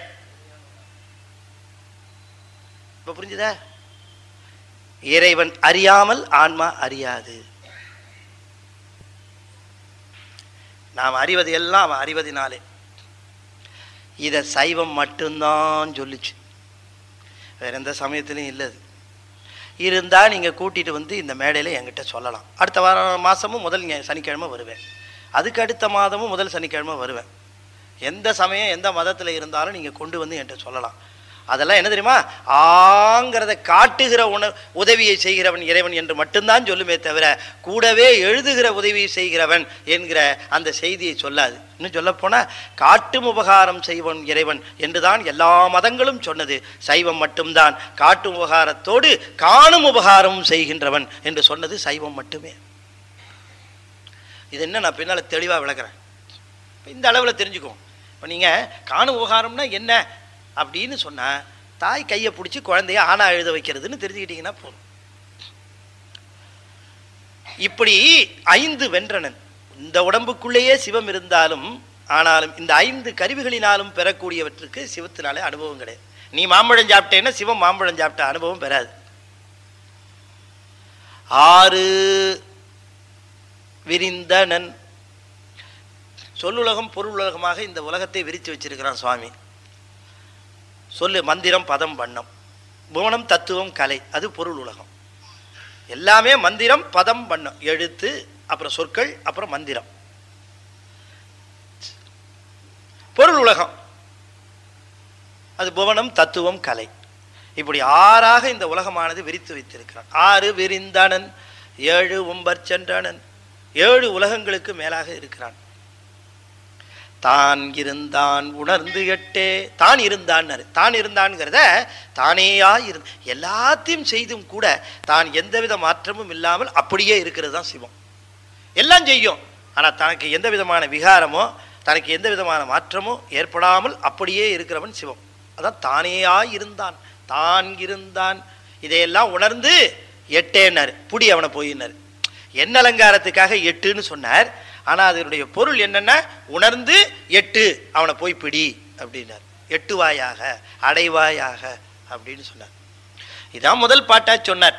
இப்ப புரிஞ்சுதா? இறைவன் அறியாமல் ஆன்மா அறியாது. நாம் அறிவது எல்லாம் அவன் அறிவதினாலே. இதை சைவம் மட்டும்தான் சொல்லிச்சு, வேற எந்த சமயத்திலையும் இல்லை. இருந்தால் நீங்கள் கூட்டிகிட்டு வந்து இந்த மேடையில் என்கிட்ட சொல்லலாம். அடுத்த மாதமும் முதல் சனிக்கிழமை வருவேன், அதுக்கு அடுத்த மாதமும் முதல் சனிக்கிழமை வருவேன். எந்த சமயம் எந்த மதத்தில் இருந்தாலும் நீங்கள் கொண்டு வந்து என்கிட்ட சொல்லலாம். அதெல்லாம் என்ன தெரியுமா, ஆங்கிறத காட்டுகிற உதவியை செய்கிறவன் இறைவன் என்று மட்டும்தான் சொல்லுமே தவிர கூடவே எழுதுகிற உதவியை செய்கிறவன் என்கிற அந்த செய்தியை சொல்லாது. இன்னும் சொல்லப்போனால் காட்டும் உபகாரம் செய்வன் இறைவன் என்றுதான் எல்லா மதங்களும் சொன்னது. சைவம் மட்டும்தான் காட்டும் உபகாரத்தோடு காணும் உபகாரமும் செய்கின்றவன் என்று சொன்னது சைவம் மட்டுமே. இது என்ன நான் பின்னால் தெளிவாக விளக்குறேன். இந்த அளவில் தெரிஞ்சுக்குவோம். இப்போ நீங்கள் காணும் உபகாரம்னா என்ன அப்படின்னு சொன்னால், தாய் கையை பிடிச்சி குழந்தைய ஆனா எழுத வைக்கிறதுன்னு தெரிஞ்சுக்கிட்டீங்கன்னா போதும். இப்படி 5 வென்றனன். இந்த உடம்புக்குள்ளேயே சிவம் இருந்தாலும் ஆனாலும் இந்த 5 கருவிகளினாலும் பெறக்கூடியவற்றுக்கு சிவத்தினாலே அனுபவம் கிடையாது. நீ மாம்பழம் சாப்பிட்டேன்னா சிவம் மாம்பழம் சாப்பிட்ட அனுபவம் பெறாது. 6 விரிந்தனன். சொல்லுலகம் பொருளுலகமாக இந்த உலகத்தை விரித்து வச்சிருக்கிறான் சுவாமி. சொல்லு மந்திரம் பதம் வண்ணம், புவனம் தத்துவம் கலை, அது பொருள் உலகம். எல்லாமே மந்திரம் பதம் வண்ணம், எழுத்து அப்புறம் சொற்கள் அப்புறம் மந்திரம். பொருள் உலகம் அது புவனம் தத்துவம் கலை. இப்படி 6ஆக இந்த உலகமானது விரித்து வைத்திருக்கிறான். 6 விரிந்தனன் 7 உம்பர் சென்றனன். 7 உலகங்களுக்கு மேலாக இருக்கிறான். தான் இருந்தான் உணர்ந்து 8 தான் இருந்தான். தான் இருந்தான்ங்கிறத தானேயா இருந்து எல்லாத்தையும் செய்தும் கூட தான் எந்தவித மாற்றமும் இல்லாமல் அப்படியே இருக்கிறது தான் சிவம். எல்லாம் செய்யும், ஆனால் தனக்கு எந்த விதமான விகாரமோ தனக்கு எந்த விதமான மாற்றமோ ஏற்படாமல் அப்படியே இருக்கிறவன் சிவம். அதான் தானேயா இருந்தான், தான் இருந்தான். இதையெல்லாம் உணர்ந்து 8 புடி அவனை போயினார். என்ன அலங்காரத்துக்காக 8ன்னு சொன்னார், ஆனால் அதனுடைய பொருள் என்னென்னா உணர்ந்து 8 அவனை போய் பிடி அப்படின்னார். 8 வாயாக அடைவாயாக அப்படின்னு சொன்னார். இதான் முதல் பாட்டா சொன்னார்.